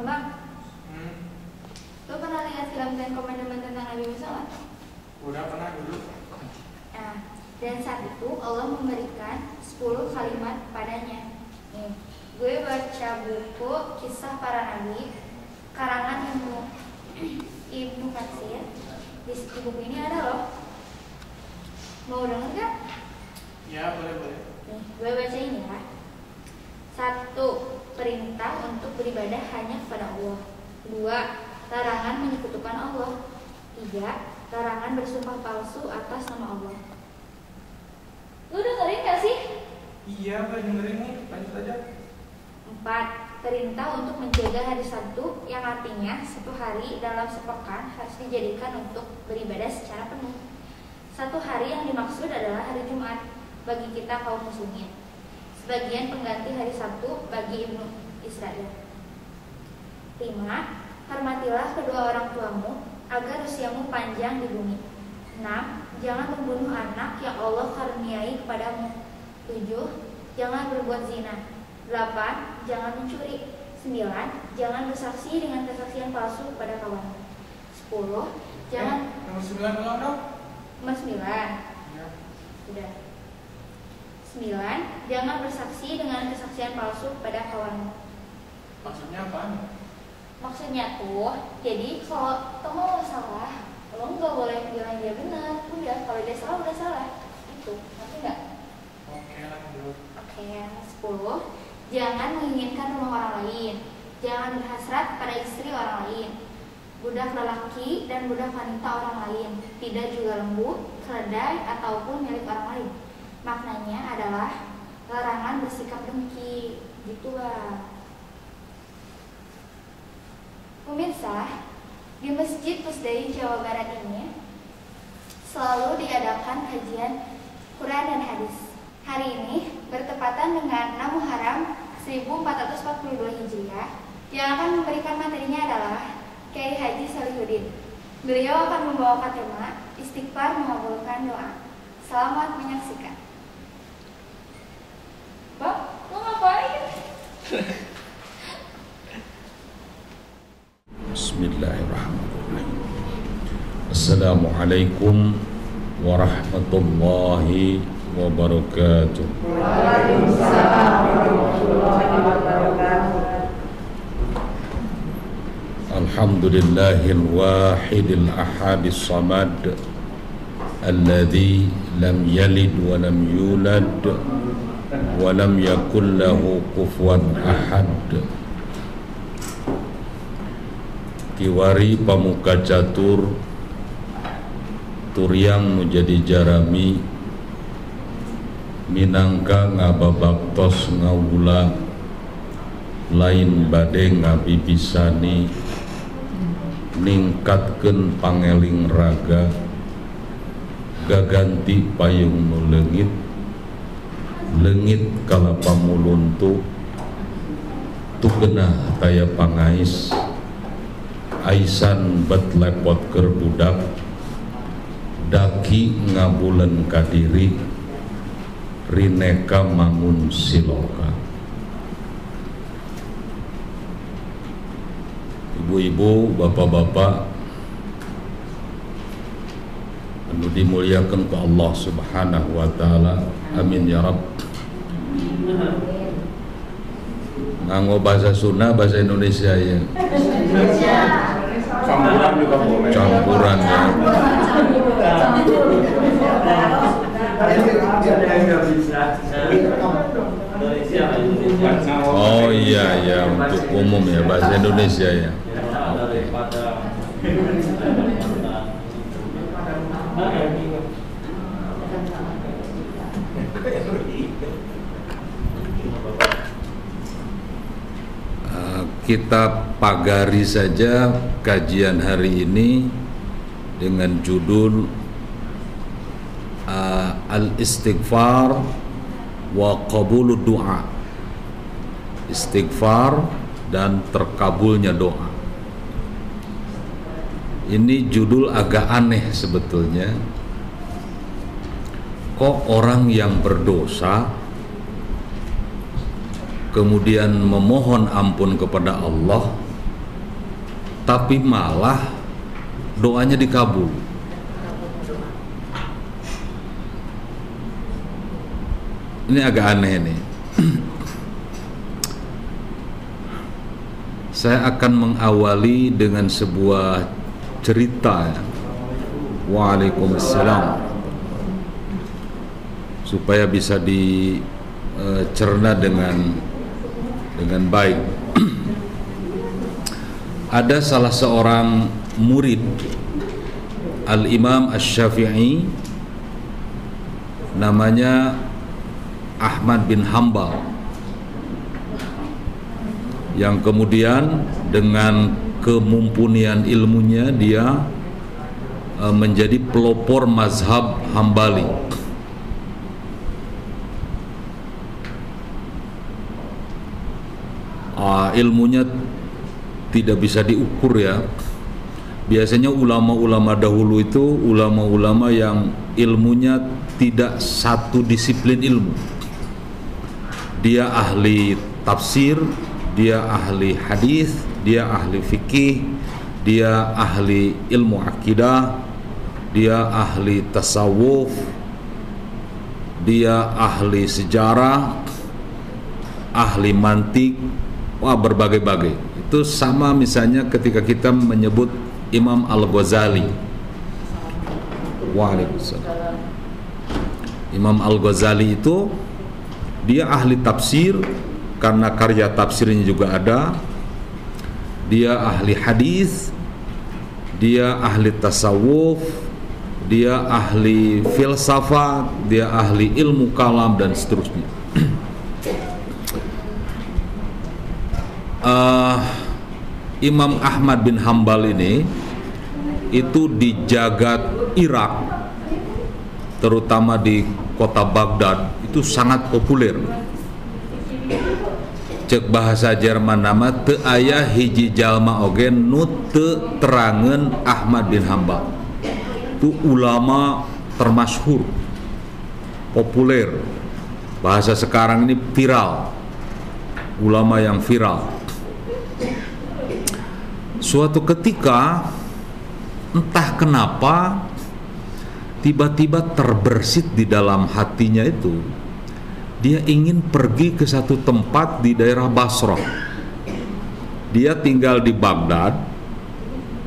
Bang, lo pernah lihat film Ten Commandment tentang Nabi Musa nggak? Udah pernah dulu. Nah, dan saat itu Allah memberikan 10 kalimat padanya. Nih, gue baca buku Kisah Para Nabi karangan Ibnu Katsir. Di buku ini ada loh. Mau denger gak? Ya, boleh. Nih, gue bacain ya. 1. Perintah untuk beribadah hanya kepada Allah. 2. Larangan menyekutukan Allah. 3. Larangan bersumpah palsu atas nama Allah. Lu dengerin gak sih? Iya, gue dengerin nih. Lanjut aja. 4. Perintah untuk menjaga hari Sabtu, yang artinya satu hari dalam sepekan harus dijadikan untuk beribadah secara penuh. Satu hari yang dimaksud adalah hari Jumat bagi kita kaum muslimin, sebagian pengganti hari Sabtu bagi Ibnu Israel. 5. Hormatilah kedua orang tuamu agar usiamu panjang di bumi. 6. Jangan membunuh anak yang Allah karuniai kepadamu. 7. Jangan berbuat zina. 8. Jangan mencuri. 9. Jangan bersaksi dengan kesaksian palsu kepada kawanmu. 10. Jangan nomor 9 belum dong? Nomor 9. Ya. Sudah. 9. Jangan bersaksi dengan kesaksian palsu kepada kawanmu. Maksudnya apa? Maksudnya tuh, jadi kalau kamu mau salah, lo nggak boleh bilang dia benar. Udah, kalau dia salah udah salah. Itu, ngerti nggak? Oke, lanjut. Oke, 10. Jangan menginginkan rumah orang lain. Jangan berhasrat pada istri orang lain, budak lelaki dan budak wanita orang lain. Tidak juga lembu, keledai ataupun milik orang lain. Maknanya adalah larangan bersikap dengki. Gitulah. Pemirsa, di Masjid Pusdai Jawa Barat ini selalu diadakan kajian Quran dan hadis. Hari ini bertepatan dengan 6 Muharram 1442 Hijriah. Yang akan memberikan materinya adalah Kiai Haji Solihuddin. Beliau akan membawakan tema Istighfar mengabulkan doa. Selamat menyaksikan. Bang, lo ngapain? Bismillahirrahmanirrahim. Assalamualaikum warahmatullahi wabarakatuh. Waalaikumsalam warahmatullahi wabarakatuh. Alhamdulillahil wahidil ahadis samad alladzi lam yalid wa lam yulad wa lam yakul lahu kufuwan ahad. Kiwari pamuka catur turiang menjadi jarami minangka ngababaktos ngawula lain bade ngabibisani ningkatkeun pangeling raga gaganti payung nu leungit kala pamuluntu tugenah taya pangais aisan bet lepot keur budak daki ngabulen kadiri rineka mangun siloka. Ibu-ibu, bapak-bapak anu dimuliakan ku Allah Subhanahu wa taala. Amin ya rabb. Nganggo bahasa Sunda, bahasa Indonesia ya. Campuran juga boleh. Campuran ya. Oh iya ya, untuk umum ya, bahasa Indonesia ya. Kita pagari saja kajian hari ini dengan judul Al-Istighfar wa Qabulud Du'a. Istighfar dan terkabulnya doa. Ini judul agak aneh sebetulnya. Kok orang yang berdosa kemudian memohon ampun kepada Allah tapi malah doanya dikabul. Ini agak aneh nih. Saya akan mengawali dengan sebuah cerita ya. Waalaikumsalam. Supaya bisa dicerna dengan baik. Ada salah seorang murid Al-Imam Asy-Syafi'i, namanya Ahmad bin Hambal, yang kemudian dengan kemumpunian ilmunya dia menjadi pelopor mazhab Hambali. Ilmunya tidak bisa diukur ya. Biasanya ulama-ulama dahulu itu ulama-ulama yang ilmunya tidak satu disiplin ilmu. Dia ahli tafsir, dia ahli hadis, dia ahli fikih, dia ahli ilmu akidah, dia ahli tasawuf, dia ahli sejarah, ahli mantik, wah berbagai-bagai. Itu sama misalnya ketika kita menyebut Imam Al-Ghazali. Waalaikumsalam. Imam Al-Ghazali itu dia ahli tafsir karena karya tafsirnya juga ada. Dia ahli hadis, dia ahli tasawuf, dia ahli filsafat, dia ahli ilmu kalam dan seterusnya. Imam Ahmad bin Hambal ini itu di jagat Irak, terutama di kota Baghdad, itu sangat populer. Cek bahasa Jerman nama teu aya hiji jalma oge nu teu terangeun Ahmad bin Hambal. Itu ulama termasyhur, populer. Bahasa sekarang ini viral. Ulama yang viral. Suatu ketika entah kenapa tiba-tiba terbersit di dalam hatinya itu, dia ingin pergi ke satu tempat di daerah Basrah. Dia tinggal di Baghdad,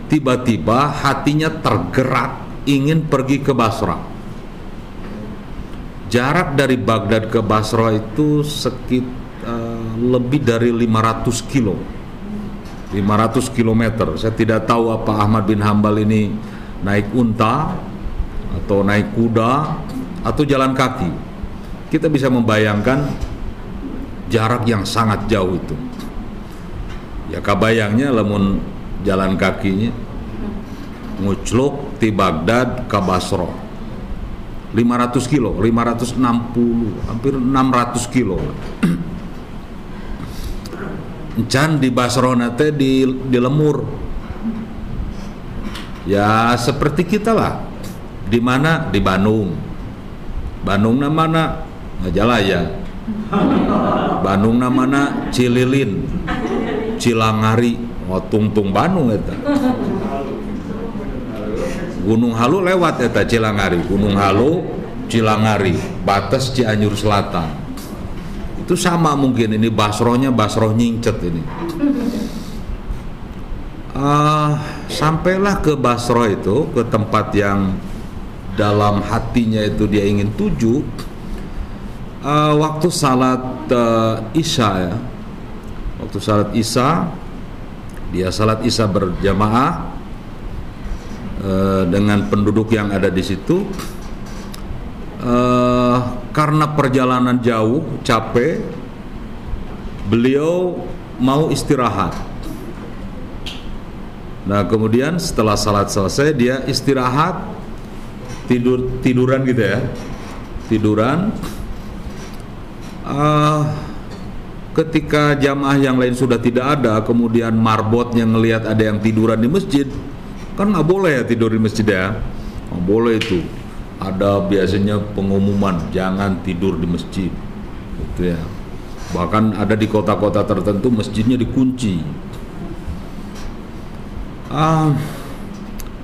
tiba-tiba hatinya tergerak ingin pergi ke Basrah. Jarak dari Baghdad ke Basrah itu sekitar lebih dari 500 kilo. 500 km. Saya tidak tahu apa Ahmad bin Hambal ini naik unta atau naik kuda atau jalan kaki. Kita bisa membayangkan jarak yang sangat jauh itu. Ya kabayangnya lamun jalan kakinya ngucluk ti Baghdad ke Basrah 500 kilo, 560, hampir 600 kilo. Encan di Basrah nate di lemur. Ya seperti kita lah. Di mana? Di Bandung. Bandung namana Majalaya. Bandung namana Cililin. Cilangari. Oh, tungtung Bandung eta. Gunung Halu lewat eta Cilangari. Gunung Halu, Cilangari, batas Cianjur Selatan. Itu sama mungkin ini Basrohnya Basroh Nyingcet ini. Sampailah ke Basroh itu, ke tempat yang dalam hatinya itu dia ingin tuju. Waktu salat Isya ya, waktu salat Isya, dia salat Isya berjamaah dengan penduduk yang ada di situ. Karena perjalanan jauh, capek, beliau mau istirahat. Nah kemudian setelah salat selesai dia istirahat, tiduran gitu ya, tiduran. Ketika jamaah yang lain sudah tidak ada, kemudian marbotnya ngelihat ada yang tiduran di masjid, kan nggak boleh ya tidur di masjid ya, nggak boleh itu. Ada biasanya pengumuman jangan tidur di masjid, gitu ya. Bahkan ada di kota-kota tertentu masjidnya dikunci. Ah,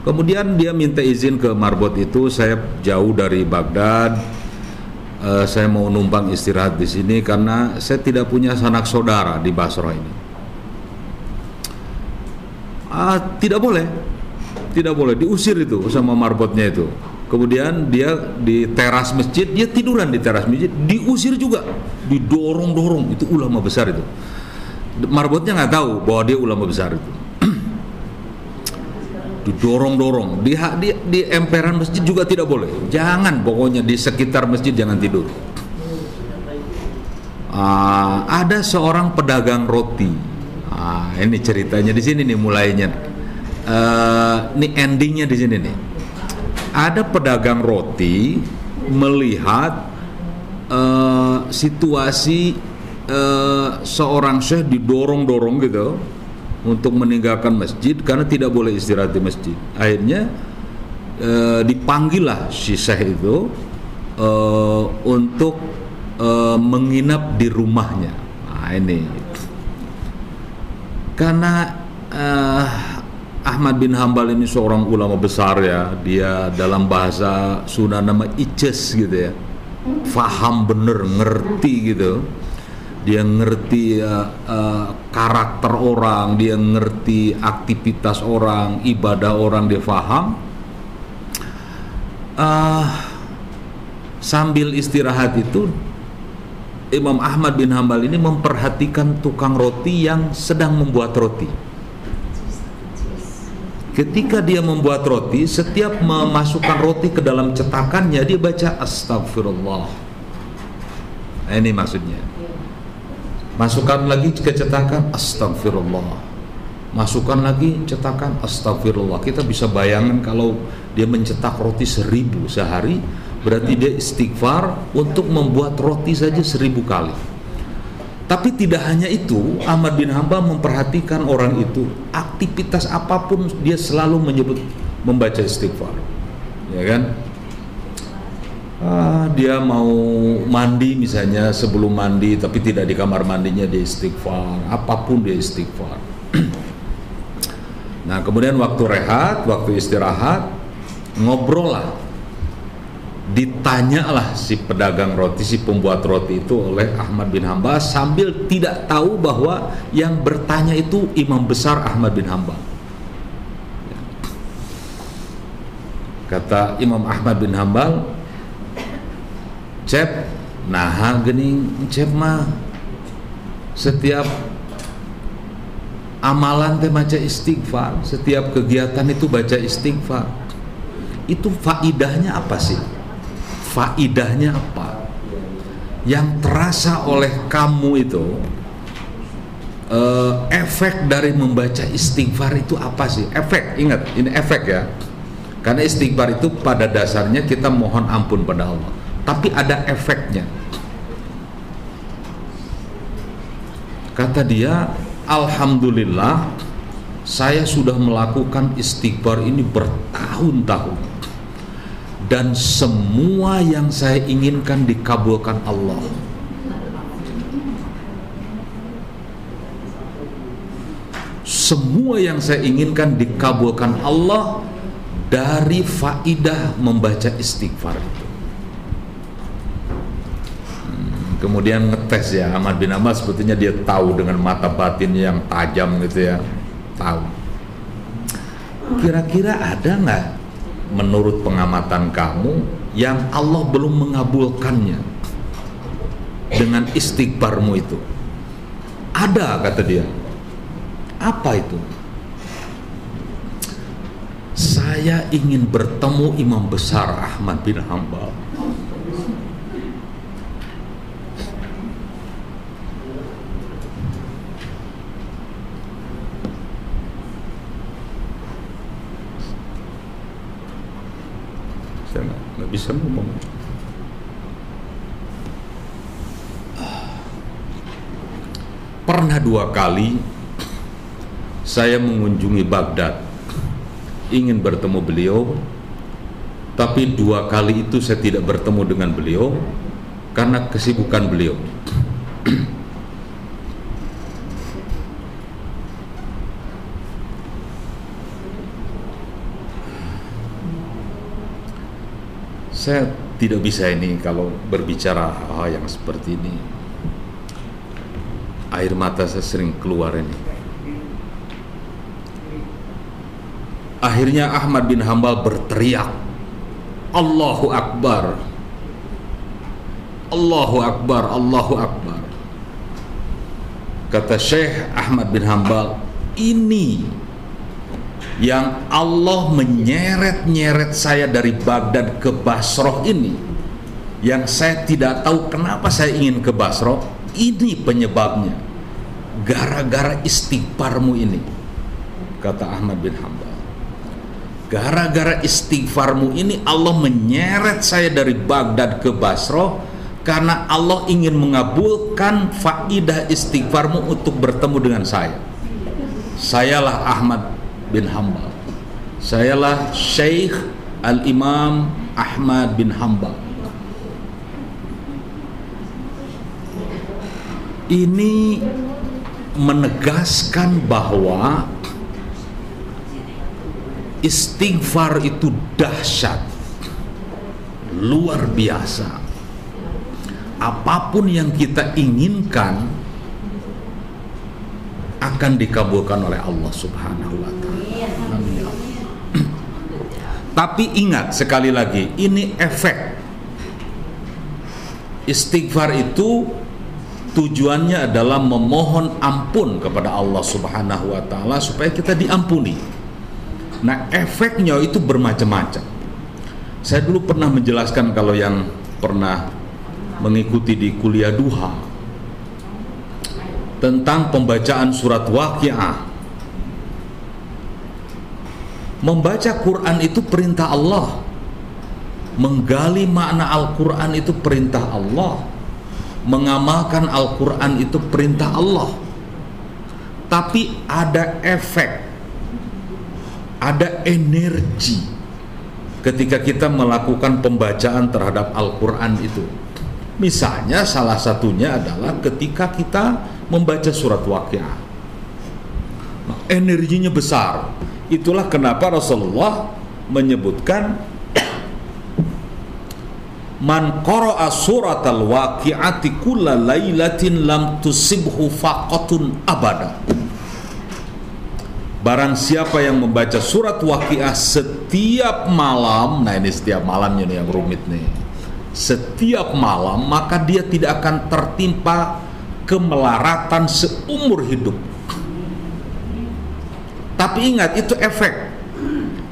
kemudian dia minta izin ke marbot itu, saya jauh dari Baghdad, saya mau numpang istirahat di sini karena saya tidak punya sanak saudara di Basra ini. Tidak boleh, diusir itu sama marbotnya itu. Kemudian dia di teras masjid, dia tiduran di teras masjid, diusir juga, didorong-dorong. Itu ulama besar itu. Marbotnya nggak tahu bahwa dia ulama besar itu. Didorong-dorong di emperan masjid juga tidak boleh. Jangan, pokoknya di sekitar masjid jangan tidur. Ada seorang pedagang roti. Ini ceritanya di sini nih mulainya. Ini endingnya di sini nih. Ada pedagang roti melihat situasi seorang syekh didorong-dorong gitu untuk meninggalkan masjid karena tidak boleh istirahat di masjid. Akhirnya dipanggillah si syekh itu untuk menginap di rumahnya. Ini karena Ahmad bin Hambal ini seorang ulama besar ya, dia dalam bahasa Sunda nama ices gitu ya, faham bener, ngerti gitu. Dia ngerti karakter orang, dia ngerti aktivitas orang, ibadah orang, dia paham. Sambil istirahat itu, Imam Ahmad bin Hambal ini memperhatikan tukang roti yang sedang membuat roti. Ketika dia membuat roti, setiap memasukkan roti ke dalam cetakannya, dia baca astagfirullah. Ini maksudnya. Masukkan lagi ke cetakan, astagfirullah. Masukkan lagi cetakan, astagfirullah. Kita bisa bayangkan kalau dia mencetak roti 1000 sehari, berarti dia istighfar untuk membuat roti saja 1000 kali. Tapi tidak hanya itu, Ahmad bin Hambal memperhatikan orang itu, aktivitas apapun dia selalu membaca istighfar, ya kan? Dia mau mandi misalnya, sebelum mandi tapi tidak di kamar mandinya dia istighfar, apapun dia istighfar. Nah kemudian waktu rehat, waktu istirahat, ngobrol lah, ditanyalah si pedagang roti, si pembuat roti itu oleh Ahmad bin Hambal sambil tidak tahu bahwa yang bertanya itu imam besar Ahmad bin Hambal. Kata Imam Ahmad bin Hambal, Cep, nah gini Cep mah setiap amalan teh baca istighfar, setiap kegiatan itu baca istighfar. Itu faidahnya apa sih? Faidahnya apa? Yang terasa oleh kamu itu, efek dari membaca istighfar itu apa sih? Efek, ingat ini efek ya. Karena istighfar itu pada dasarnya kita mohon ampun pada Allah, tapi ada efeknya. Kata dia, alhamdulillah saya sudah melakukan istighfar ini bertahun-tahun, dan semua yang saya inginkan dikabulkan Allah. Semua yang saya inginkan dikabulkan Allah dari faidah membaca istighfar itu. Kemudian ngetes ya, Ahmad bin Hambal sebetulnya dia tahu dengan mata batin yang tajam gitu ya, tahu. Kira-kira ada nggak menurut pengamatan kamu yang Allah belum mengabulkannya dengan istighfarmu itu? Ada, kata dia. Apa itu? Saya ingin bertemu imam besar Ahmad bin Hambal. Saya nggak bisa ngomong. Pernah 2 kali saya mengunjungi Baghdad, ingin bertemu beliau, tapi 2 kali itu saya tidak bertemu dengan beliau karena kesibukan beliau. Saya tidak bisa ini kalau berbicara hal yang seperti ini. Air mata saya sering keluar ini. Akhirnya Ahmad bin Hambal berteriak, Allahu Akbar, Allahu Akbar, Allahu Akbar. Kata Syekh Ahmad bin Hambal, ini yang Allah menyeret-nyeret saya dari Baghdad ke Basrah ini, yang saya tidak tahu kenapa saya ingin ke Basrah, ini penyebabnya, gara-gara istighfarmu ini. Kata Ahmad bin Hambal, gara-gara istighfarmu ini Allah menyeret saya dari Baghdad ke Basrah, karena Allah ingin mengabulkan faidah istighfarmu untuk bertemu dengan saya. Sayalah Ahmad bin Hambal, sayalah Syekh Al-Imam Ahmad bin Hambal. Ini menegaskan bahwa istighfar itu dahsyat, luar biasa. Apapun yang kita inginkan akan dikabulkan oleh Allah Subhanahu wa Ta'ala. Amin. Tapi ingat sekali lagi, ini efek. Istighfar itu tujuannya adalah memohon ampun kepada Allah Subhanahu wa Ta'ala supaya kita diampuni. Nah, efeknya itu bermacam-macam. Saya dulu pernah menjelaskan, kalau yang pernah mengikuti di kuliah duha, tentang pembacaan surat Waqiah. Membaca Quran itu perintah Allah, menggali makna Al-Quran itu perintah Allah, mengamalkan Al-Quran itu perintah Allah. Tapi ada efek, ada energi ketika kita melakukan pembacaan terhadap Al-Quran itu. Misalnya salah satunya adalah ketika kita membaca surat Waqiah, nah, energinya besar. Itulah kenapa Rasulullah menyebutkan man qara'a suratal waqi'ati kulla lailatin lam tusibhu faqatun abada. Barang siapa yang membaca surat Waqiah setiap malam, nah ini setiap malamnya nih yang rumit nih, setiap malam, maka dia tidak akan tertimpa kemelaratan seumur hidup. Tapi ingat, itu efek.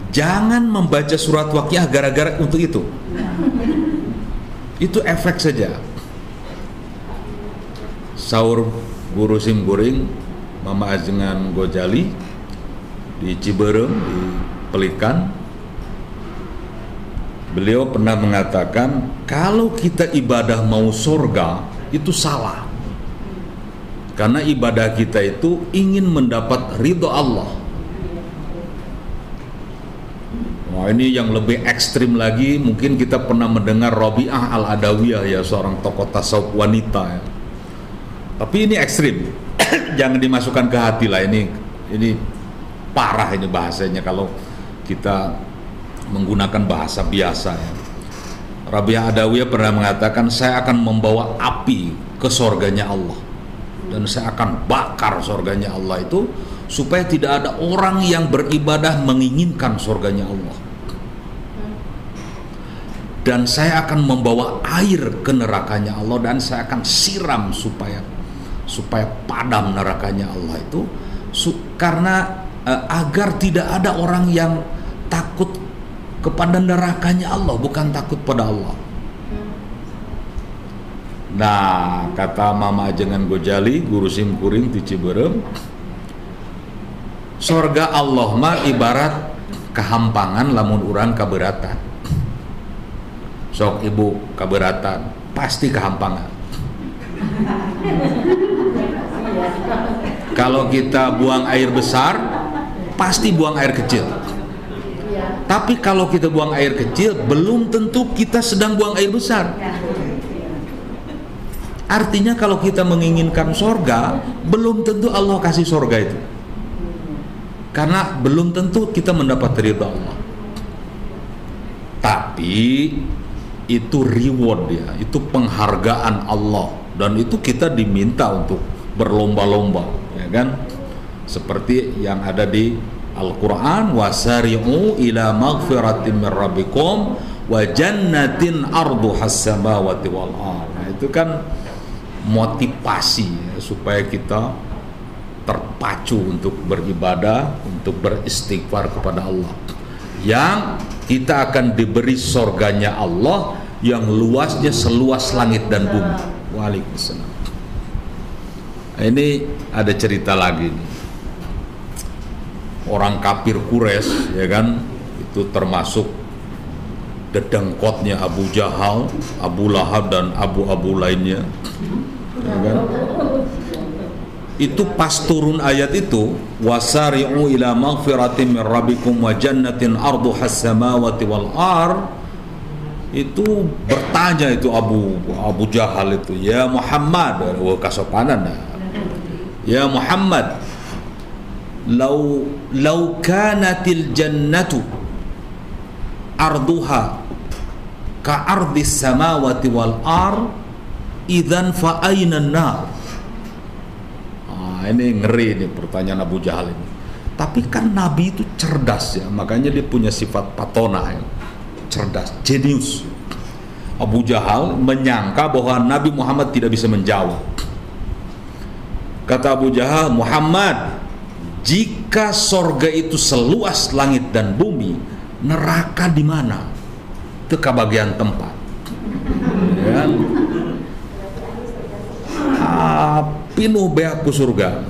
Jangan membaca surat Waqiah gara-gara untuk itu. Itu efek saja. Sahur Guru Simkuring Mama Ajengan Gojali di Ciberem, di Pelikan, beliau pernah mengatakan, kalau kita ibadah mau surga itu salah, karena ibadah kita itu ingin mendapat ridho Allah. Wah, ini yang lebih ekstrim lagi, mungkin kita pernah mendengar Rabi'ah Al-Adawiyah, ya, seorang tokoh tasawuf wanita, ya. Tapi ini ekstrim. Jangan dimasukkan ke hati lah, ini parah ini bahasanya kalau kita menggunakan bahasa biasa, ya. Rabi'ah Adawiyah pernah mengatakan, saya akan membawa api ke surganya Allah, dan saya akan bakar surganya Allah itu supaya tidak ada orang yang beribadah menginginkan surganya Allah. Dan saya akan membawa air ke nerakanya Allah, dan saya akan siram supaya padam nerakanya Allah itu, karena agar tidak ada orang yang takut kepada nerakanya Allah, bukan takut pada Allah. Nah, kata Mama Ajengan Gojali, Guru Simkuring di Ciberem, surga Allah mah ibarat kehampangan lamun urang kaberatan. Sok ibu kaberatan, pasti kehampangan. Kalau kita buang air besar, pasti buang air kecil. Tapi kalau kita buang air kecil, belum tentu kita sedang buang air besar. Artinya kalau kita menginginkan sorga, belum tentu Allah kasih sorga itu, karena belum tentu kita mendapat ridha Allah. Tapi itu reward ya, itu penghargaan Allah, dan itu kita diminta untuk berlomba-lomba, ya kan? Seperti yang ada di Al-Quran, wasari'u ila maghfiratin min rabbikum wa jannatin arduhas samawati wal ardh. Nah, itu kan motivasi ya, supaya kita terpacu untuk beribadah, untuk beristighfar kepada Allah, yang kita akan diberi surganya Allah yang luasnya seluas langit dan bumi. Waalaikumsalam. Ini ada cerita lagi nih. Orang kafir Quraisy, ya kan, itu termasuk dedengkotnya Abu Jahal, Abu Lahab, dan abu-abu lainnya, ya kan? Itu pas turun ayat itu, wasari'u ila maghfiratin min rabbikum wa jannatin arduhas samawati wal ardh, itu bertanya itu Abu Jahal itu, ya Muhammad, kasopanan, ya Muhammad, lau kanatil jannatu arduha ka ardis samawati wal ardh idzan fa aina an-nar. Ini ngeri nih pertanyaan Abu Jahal ini. Tapi kan Nabi itu cerdas ya, makanya dia punya sifat patona ya. Cerdas, jenius. Abu Jahal menyangka bahwa Nabi Muhammad tidak bisa menjawab. Kata Abu Jahal, Muhammad, jika sorga itu seluas langit dan bumi, neraka di mana? Itu kebagian tempat. Ya. Pinuh beaku surga.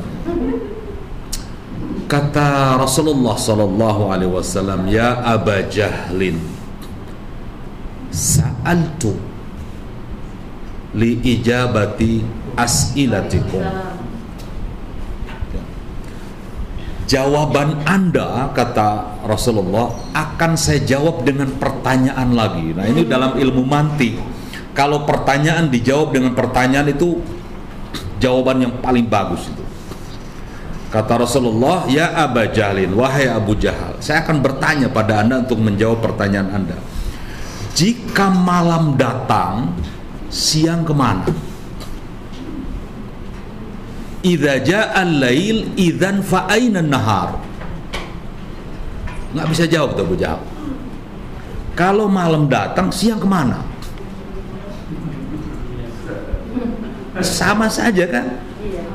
Kata Rasulullah sallallahu alaihi wasallam, ya Aba Jahlin, sa'altu li ijabati as'ilatikum. Jawaban Anda, kata Rasulullah, akan saya jawab dengan pertanyaan lagi. Nah, ini dalam ilmu mantik. Kalau pertanyaan dijawab dengan pertanyaan, itu jawaban yang paling bagus itu. Kata Rasulullah, ya Aba Jahlin, wahai Abu Jahal, saya akan bertanya pada Anda untuk menjawab pertanyaan Anda. Jika malam datang, siang kemana? Idza ja'al lail idzan fa aina an-nahar. Nggak bisa jawab tuh Abu Jahal. Kalau malam datang, siang kemana? Sama saja kan?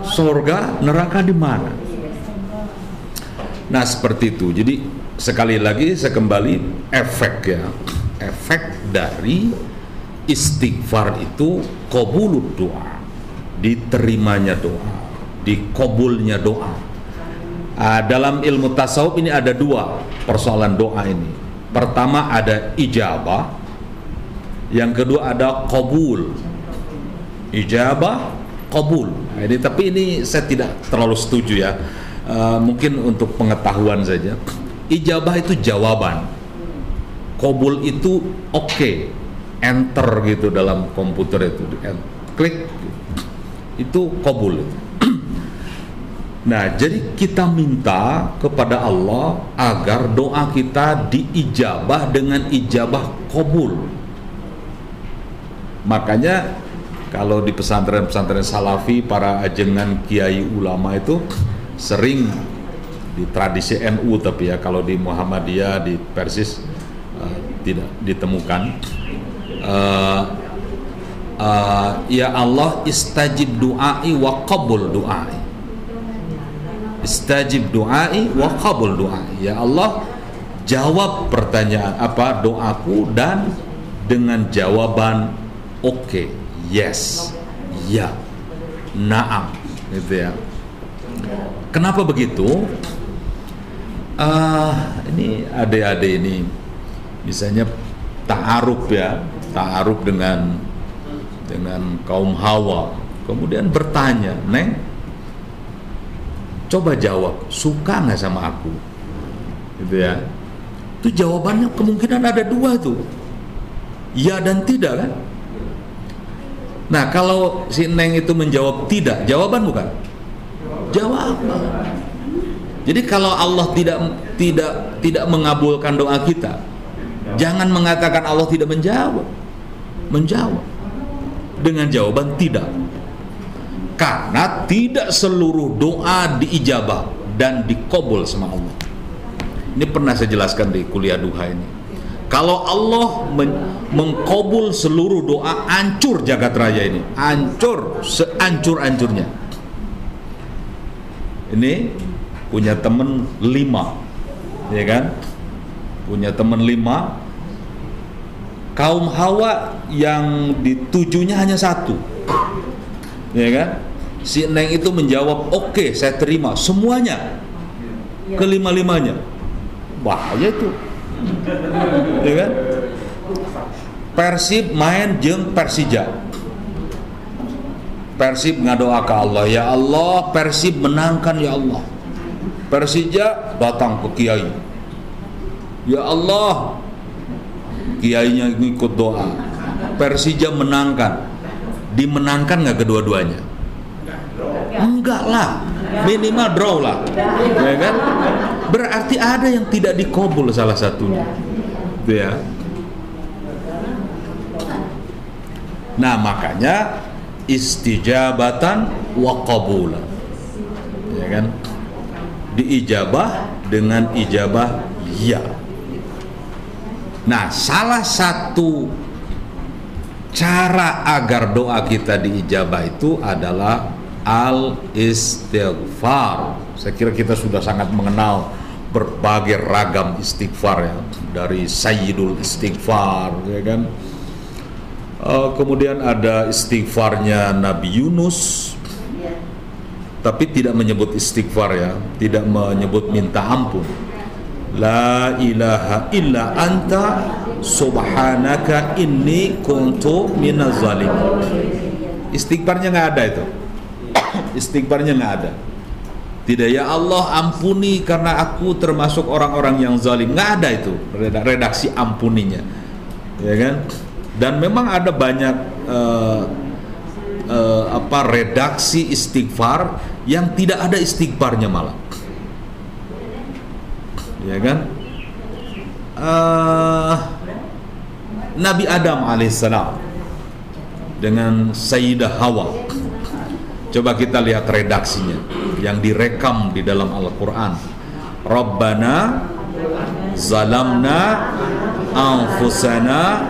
Surga, neraka di mana? Nah, seperti itu. Jadi sekali lagi saya kembali, efek ya. Efek dari istighfar itu qabulud doa, diterimanya doa, dikabulnya doa. Dalam ilmu tasawuf ini ada dua persoalan doa ini. Pertama ada ijabah, yang kedua ada qabul. Ijabah, qabul. Nah, tapi ini saya tidak terlalu setuju ya. Mungkin untuk pengetahuan saja. Ijabah itu jawaban. Qabul itu oke. Enter gitu dalam komputer itu. Klik. Itu qabul. Nah, jadi kita minta kepada Allah agar doa kita diijabah dengan ijabah qabul. Makanya kalau di pesantren-pesantren salafi, para ajengan kiai ulama itu sering di tradisi NU, tapi ya kalau di Muhammadiyah, di Persis tidak ditemukan. Ya Allah, istajib du'ai wa qabul du'ai. Istajib du'ai wa qabul du'ai. Ya Allah, jawab pertanyaan doaku, dan dengan jawaban oke. Yes, ya, naam, gitu ya. Kenapa begitu? Ini adik-adik ini, misalnya ta'aruf ya, ta'aruf dengan kaum Hawa, kemudian bertanya, Neng, coba jawab, suka nggak sama aku? Gitu ya. Itu jawabannya kemungkinan ada dua tuh, ya dan tidak kan? Nah, kalau si Neng itu menjawab tidak, jawaban bukan? Jawaban. Jadi kalau Allah tidak mengabulkan doa kita, jangan mengatakan Allah tidak menjawab. menjawab dengan jawaban tidak. Karena tidak seluruh doa diijabah dan dikabul sama Allah. Ini pernah saya jelaskan di kuliah duha ini. Kalau Allah mengkabul seluruh doa, hancur jagat raya ini, hancur sehancur-hancurnya. Ini punya teman 5, ya kan? Punya teman 5. Kaum Hawa yang ditujunya hanya 1, ya kan? Si Neng itu menjawab, oke, saya terima semuanya, kelima-limanya. Bahaya itu, ya kan? Persib main jeung Persija. Persib ngadoa ke Allah, ya Allah, Persib menangkan ya Allah. Persija datang ke Kiai, ya Allah, Kiainya ngikut doa, Persija menangkan. Dimenangkan nggak kedua-duanya? Enggak lah, minimal draw lah, ya kan? Berarti ada yang tidak dikabul salah satunya, gitu ya. Nah, makanya istijabatan wa qabulan, ya kan? Diijabah dengan ijabah ya. Nah, salah satu cara agar doa kita diijabah itu adalah al-istighfar. Saya kira kita sudah sangat mengenal berbagai ragam istighfar ya, dari Sayyidul Istighfar, ya kan? Kemudian ada istighfarnya Nabi Yunus, tapi tidak menyebut istighfar ya, tidak menyebut minta ampun. La ilaha illa anta subhanaka inni kuntu minaz zalimin. Istighfarnya nggak ada itu. Istighfarnya nggak ada. Tidak, ya Allah ampuni karena aku termasuk orang-orang yang zalim. Nggak ada itu redaksi ampuninya, ya kan? Dan memang ada banyak redaksi istighfar yang tidak ada istighfarnya malah, ya kan? Nabi Adam alaihissalam dengan Sayyidah Hawa. Coba kita lihat redaksinya yang direkam di dalam Al-Quran. Rabbana zalamna anfusana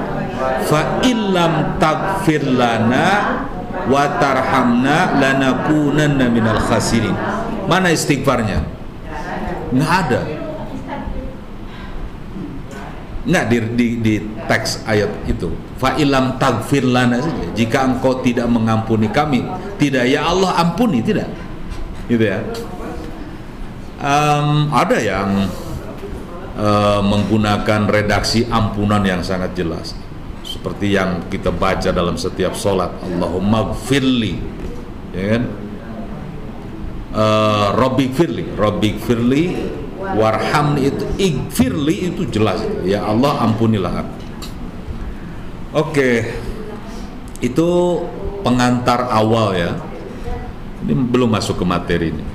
fa illam taghfir lana wa tarhamna lanakunanna minal khasirin. Mana istighfarnya? Nggak ada. Nggak di teks ayat itu. Fa illam taghfir lana saja. Jika engkau tidak mengampuni kami, tidak ya Allah ampuni, tidak. Gitu ya. Ada yang menggunakan redaksi ampunan yang sangat jelas, seperti yang kita baca dalam setiap sholat, Allahumma gfirli, ya kan? Rabbi gfirli warhamni, itu igfirli itu jelas, ya Allah ampunilah aku. Oke, itu pengantar awal ya. Ini belum masuk ke materi ini.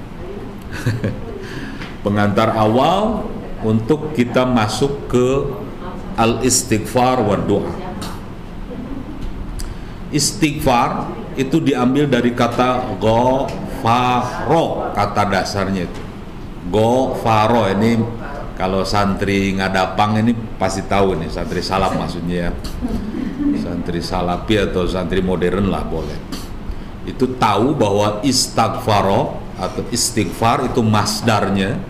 Pengantar awal untuk kita masuk ke al-istighfar wa doa. Istighfar itu diambil dari kata ghafaro, kata dasarnya itu. Ghafaro ini kalau santri Ngadapang ini pasti tahu nih, santri salaf maksudnya ya. Santri salafi atau santri modern lah boleh. Itu tahu bahwa istighfaro atau istighfar itu masdarnya.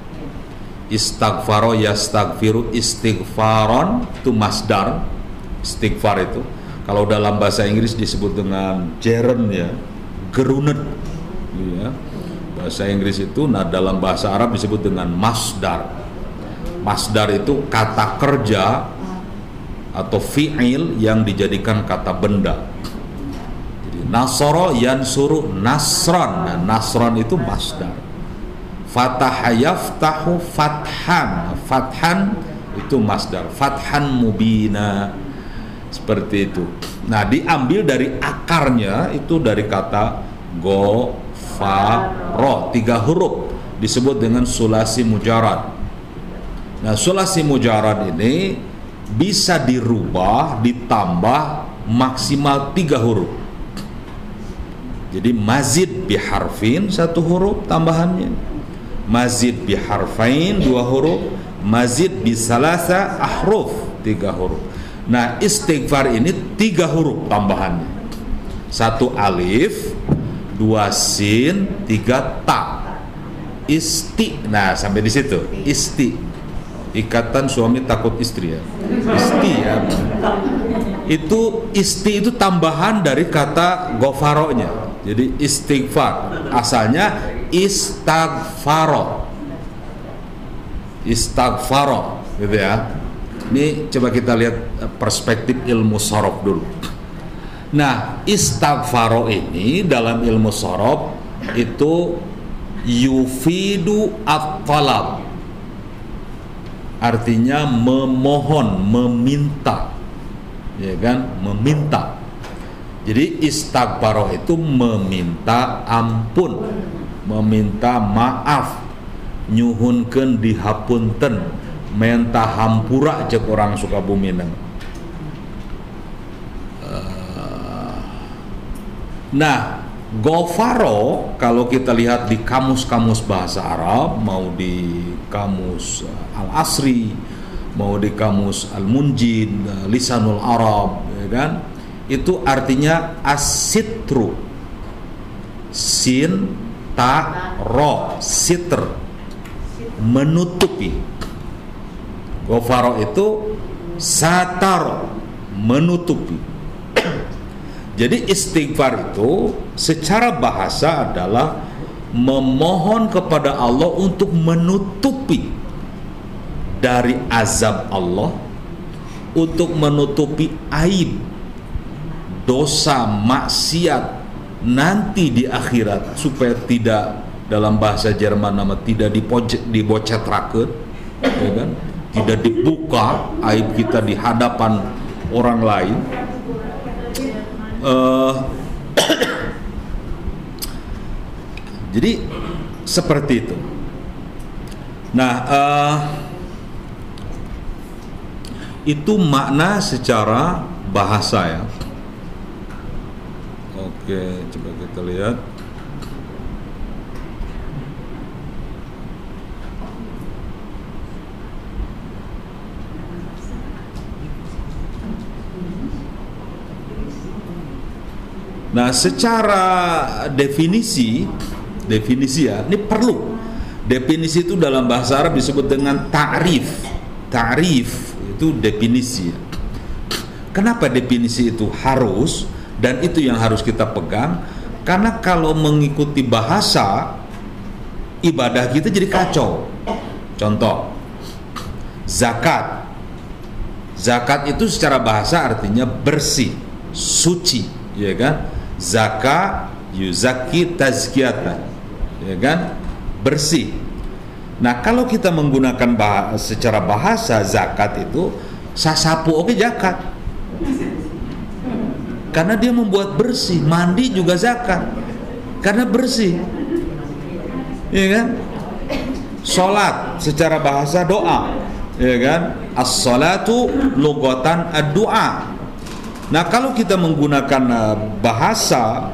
Istighfaro yastaghfiru istighfaron itu masdar istighfar itu. Kalau dalam bahasa Inggris disebut dengan gerund ya, gerunet ya. Bahasa Inggris itu, nah dalam bahasa Arab disebut dengan masdar. Masdar itu kata kerja atau fi'il yang dijadikan kata benda. Jadi nasoro yansuru nasron. Nah, nasron itu masdar. Fataha yaftahu fathan. Fathan itu masdar. Fathan mubina. Seperti itu. Nah, diambil dari akarnya itu dari kata gofaro, 3 huruf, disebut dengan sulasi mujarad. Nah, sulasi mujarad ini bisa dirubah, ditambah maksimal 3 huruf. Jadi mazid biharfin 1 huruf tambahannya, mazid biharfain 2 huruf, mazid bisalasa ahruf 3 huruf. Nah, istighfar ini 3 huruf tambahannya. 1 alif, 2 sin, 3 ta. Isti. Nah, sampai di situ. Isti. Ikatan suami takut istri ya. Isti ya. Itu isti itu tambahan dari kata gofaronya. Jadi istighfar asalnya istaghfaro. Istaghfaro gitu ya. Ini coba kita lihat perspektif ilmu sorof dulu. Nah, istaghfaro ini dalam ilmu sorof itu yufidu at-talab, artinya memohon, meminta, ya kan, meminta. Jadi istighfaro itu meminta ampun, meminta maaf, nyuhunkeun dihapunten, menta hampura cek orang Sukabumi nama. Nah, gofaro kalau kita lihat di kamus-kamus bahasa Arab, mau di kamus Al-Asri, mau di kamus Al-Munjid, Lisanul Arab, ya kan? Itu artinya as-sitru, sin ta ro, sitr, menutupi. Gofaro itu satar, menutupi. Jadi istighfar itu secara bahasa adalah memohon kepada Allah untuk menutupi dari azab Allah, untuk menutupi aib, dosa, maksiat nanti di akhirat, supaya tidak, dalam bahasa Jerman nama, tidak dibocetrakeun, ya kan? Tidak dibuka aib kita di hadapan orang lain. Jadi seperti itu. Nah, itu makna secara bahasa ya. Oke, coba kita lihat. Nah, secara definisi ya, ini perlu. Definisi itu dalam bahasa Arab disebut dengan ta'rif. Ta'rif itu definisi. Kenapa definisi itu harus, dan itu yang harus kita pegang? Karena kalau mengikuti bahasa, ibadah kita jadi kacau. Contoh, zakat. Zakat itu secara bahasa artinya bersih, suci, ya kan? Zaka yuzaki tazkiyatan, ya kan, bersih. Nah, kalau kita menggunakan secara bahasa zakat itu sasapu, oke, zakat, karena dia membuat bersih. Mandi juga zakat karena bersih, ya kan. Sholat secara bahasa doa, ya kan, as-salatu lugatan ad-du'a. Nah, kalau kita menggunakan bahasa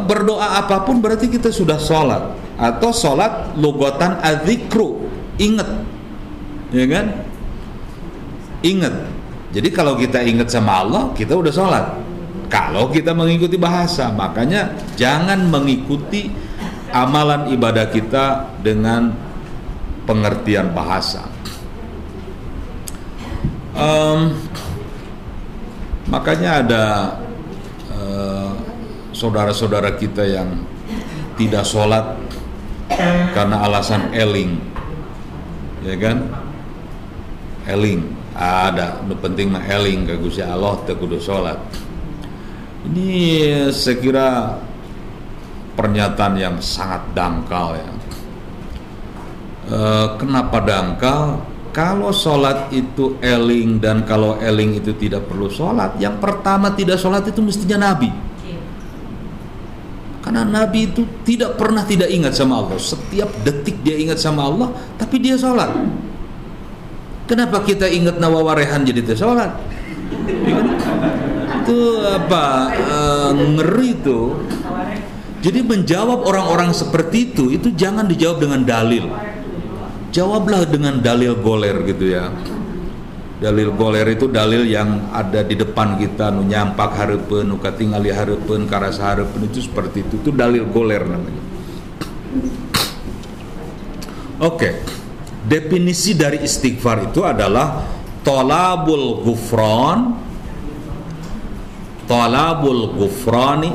berdoa apapun berarti kita sudah sholat, atau sholat lugatan adzikru, ingat, ya kan, ingat. Jadi kalau kita ingat sama Allah, kita udah sholat. Kalau kita mengikuti bahasa, makanya jangan mengikuti amalan ibadah kita dengan pengertian bahasa. Makanya ada saudara-saudara kita yang tidak sholat karena alasan eling, ya kan, eling. Ada, nu penting mah eling ka Gusti Allah teu kudu sholat. Ini saya kira pernyataan yang sangat dangkal ya. Kenapa dangkal? Kalau sholat itu eling, dan kalau eling itu tidak perlu sholat, yang pertama tidak sholat itu mestinya Nabi. Karena Nabi itu tidak pernah tidak ingat sama Allah. Setiap detik dia ingat sama Allah, tapi dia sholat. Kenapa kita ingat nawawarehan jadi tidak sholat? itu ngeri tuh. Jadi menjawab orang-orang seperti itu jangan dijawab dengan dalil. Jawablah dengan dalil goler gitu ya. Dalil goler itu dalil yang ada di depan kita, nu nyampak hareupeun, nu katingali hareupeun, karasa hareupeun, itu seperti itu. Itu dalil goler namanya. Oke. Definisi dari istighfar itu adalah talabul ghufrani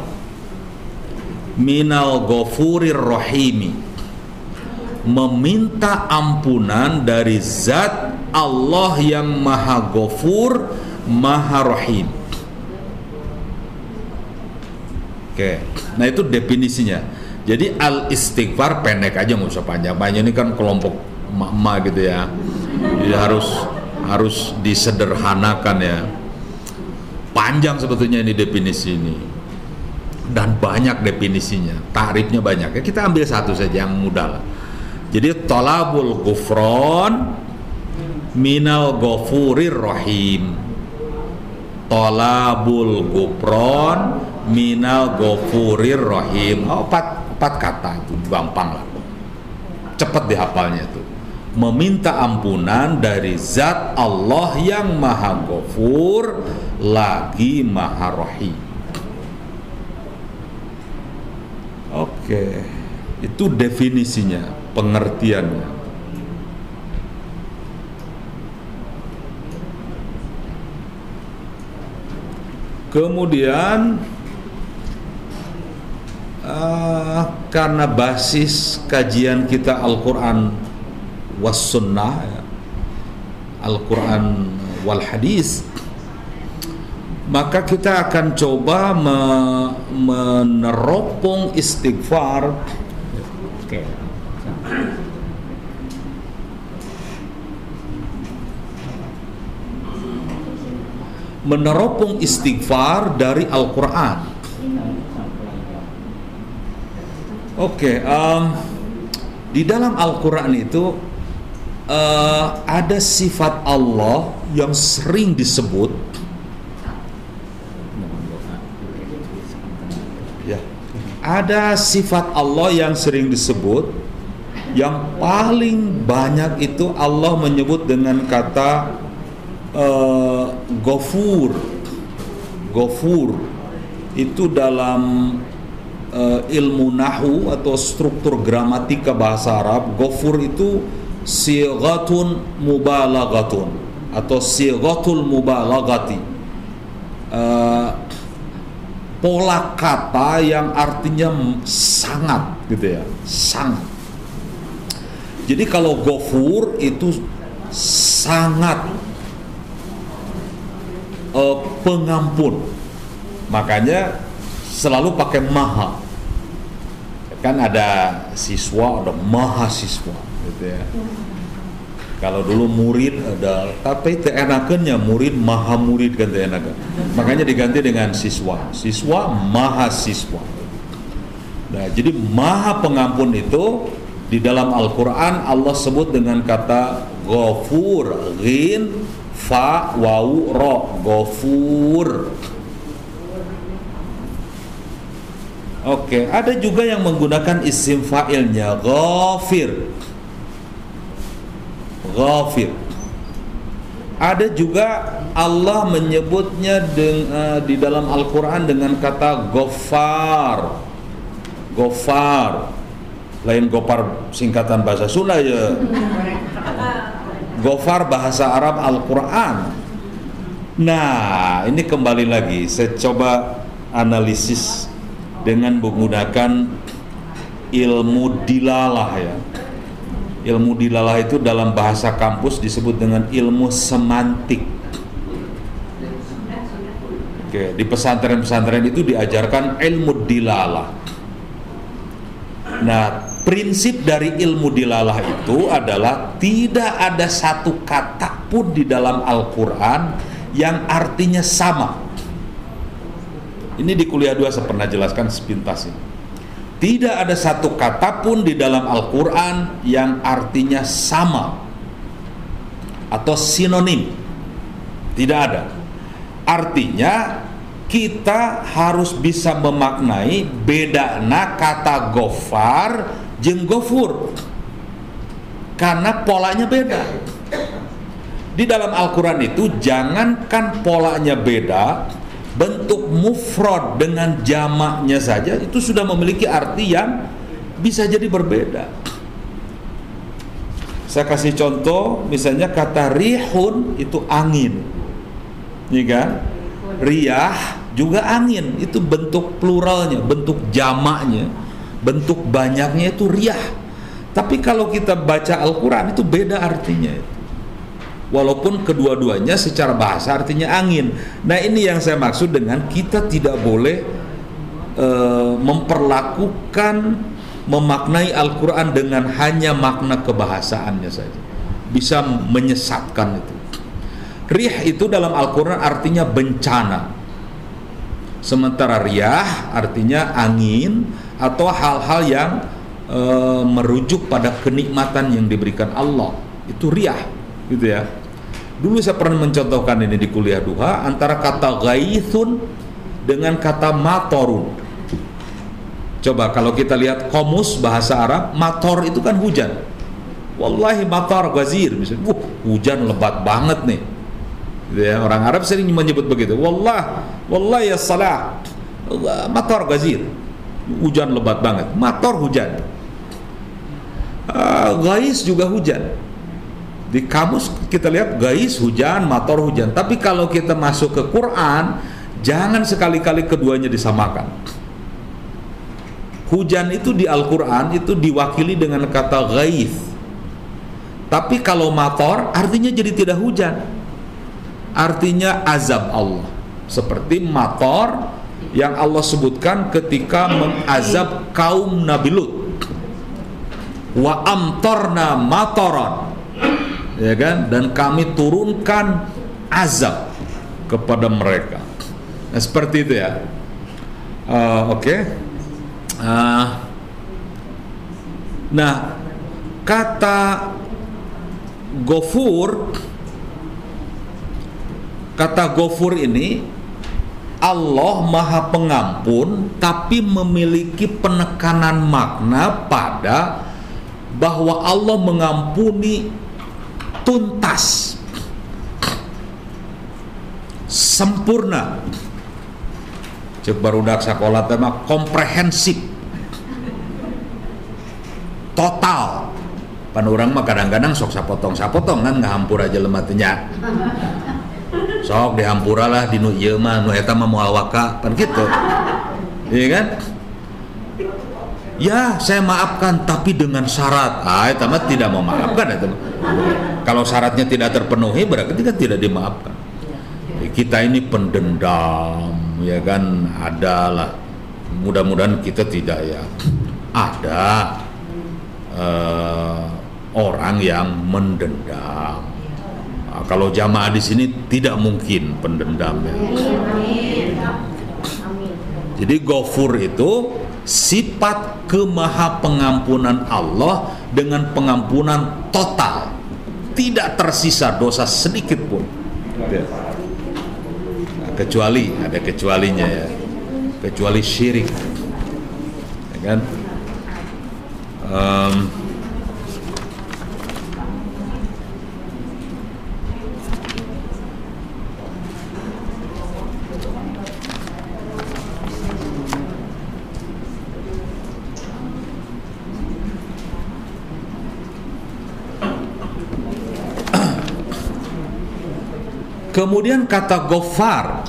minal ghafurir rahimi, meminta ampunan dari zat Allah yang maha ghafur, maha rahim. Oke, nah itu definisinya. Jadi al-istighfar pendek aja, nggak usah panjang-panjang, ini kan kelompok emak-emak gitu ya. Jadi harus disederhanakan ya. Panjang sebetulnya ini definisi ini. Dan banyak definisinya, takrifnya banyak. Ya, kita ambil satu saja yang mudah lah. Jadi talabul ghufran minal ghafurir rahim. Talabul ghufran minal ghafurir rahim. Empat kata itu gampang lah. Cepat dihafalnya tuh. Meminta ampunan dari zat Allah yang maha ghafur lagi maha rahim. Oke, itu definisinya, pengertiannya. Kemudian karena basis kajian kita Al-Quran was sunnah, Al-Quran wal hadis, maka kita akan coba meneropong istighfar. Oke. Meneropong istighfar dari Al-Quran. Oke, di dalam Al-Quran itu ada sifat Allah yang sering disebut. Ada sifat Allah yang sering disebut, yang paling banyak itu Allah menyebut dengan kata Ghafur. Ghafur itu dalam ilmu nahwu atau struktur gramatika bahasa Arab, Ghafur itu sighatun mubalaghatun atau sighatul mubalaghati. Pola kata yang artinya sangat gitu ya, sangat. Jadi kalau Ghafur itu sangat pengampun, makanya selalu pakai maha. Kan ada siswa, ada mahasiswa gitu ya. Kalau dulu murid ada, tapi teenakannya murid maha murid kan teenakan. Makanya diganti dengan siswa, siswa mahasiswa. Nah, jadi maha pengampun itu di dalam Al-Quran Allah sebut dengan kata Ghafur, ghin, fa, wawu, ro, Ghafur. Oke, ada juga yang menggunakan isim fa'ilnya Ghafir. Ghafir. Ada juga Allah menyebutnya di dalam Al-Quran dengan kata Ghaffar. Ghaffar. Lain Ghaffar singkatan bahasa Sunda ya. Ghaffar bahasa Arab Al-Quran. Nah, ini kembali lagi saya coba analisis dengan menggunakan ilmu dilalah ya. Ilmu dilalah itu dalam bahasa kampus disebut dengan ilmu semantik. Oke, di pesantren-pesantren itu diajarkan ilmu dilalah. Nah, prinsip dari ilmu dilalah itu adalah tidak ada satu kata pun di dalam Al-Quran yang artinya sama. Ini di kuliah 2 saya pernah jelaskan sepintas ini. Tidak ada satu kata pun di dalam Al-Quran yang artinya sama atau sinonim. Tidak ada. Artinya kita harus bisa memaknai bedana kata gofar jeung gofur, karena polanya beda. Di dalam Al-Quran itu jangankan polanya beda, bentuk mufrad dengan jamaknya saja itu sudah memiliki arti yang bisa jadi berbeda. Saya kasih contoh, misalnya kata rihun itu angin, ya kan? Riyah juga angin, itu bentuk pluralnya, bentuk jamaknya, bentuk banyaknya itu riyah. Tapi kalau kita baca Al-Quran itu beda artinya itu. Walaupun kedua-duanya secara bahasa artinya angin. Nah, ini yang saya maksud dengan kita tidak boleh memperlakukan, memaknai Al-Quran dengan hanya makna kebahasaannya saja, bisa menyesatkan itu. Rih itu dalam Al-Quran artinya bencana, sementara riyah artinya angin atau hal-hal yang merujuk pada kenikmatan yang diberikan Allah. Itu riyah, gitu ya. Dulu saya pernah mencontohkan ini di kuliah duha, antara kata ghaithun dengan kata matorun. Coba kalau kita lihat komus bahasa Arab, mator itu kan hujan. Wallahi matar gazir, misalnya, hujan lebat banget nih. Gitu ya, orang Arab sering menyebut begitu. Wallahi ya salah, matar gazir, hujan lebat banget. Mator hujan. Gais juga hujan. Di kamus kita lihat gais hujan, mator hujan. Tapi kalau kita masuk ke Quran, jangan sekali-kali keduanya disamakan. Hujan itu di Al-Quran itu diwakili dengan kata ghaith. Tapi kalau mator artinya jadi tidak hujan, artinya azab Allah. Seperti mator yang Allah sebutkan ketika mengazab kaum Nabi Lut. Wa amtorna matoran, ya kan? Dan kami turunkan azab kepada mereka. Nah, seperti itu ya. Oke. Nah, kata gofur ini, Allah Maha Pengampun, tapi memiliki penekanan makna pada bahwa Allah mengampuni tuntas, sempurna. Cek barudak sekolah tema komprehensif, total. Pan orang mah kadang-kadang sok sapotong kan ngahampur aja lematinya. Sok dihampura lah di nu ieu mah, nu eta mah moal waka, kan gitu. Iya kan? Ya, saya maafkan tapi dengan syarat. Eta mah tidak memaafkan eta. Kalau syaratnya tidak terpenuhi berarti kan tidak dimaafkan. Kita ini pendendam, ya kan, adalah. Mudah-mudahan kita tidak ya. Ada orang yang mendendam. Nah, kalau jamaah di sini tidak mungkin pendendamnya. Jadi Ghafur itu sifat kemahapengampunan Allah dengan pengampunan total, tidak tersisa dosa sedikit pun. Nah, kecuali ada kecualinya ya, kecuali syirik, ya kan? Kemudian kata Ghaffar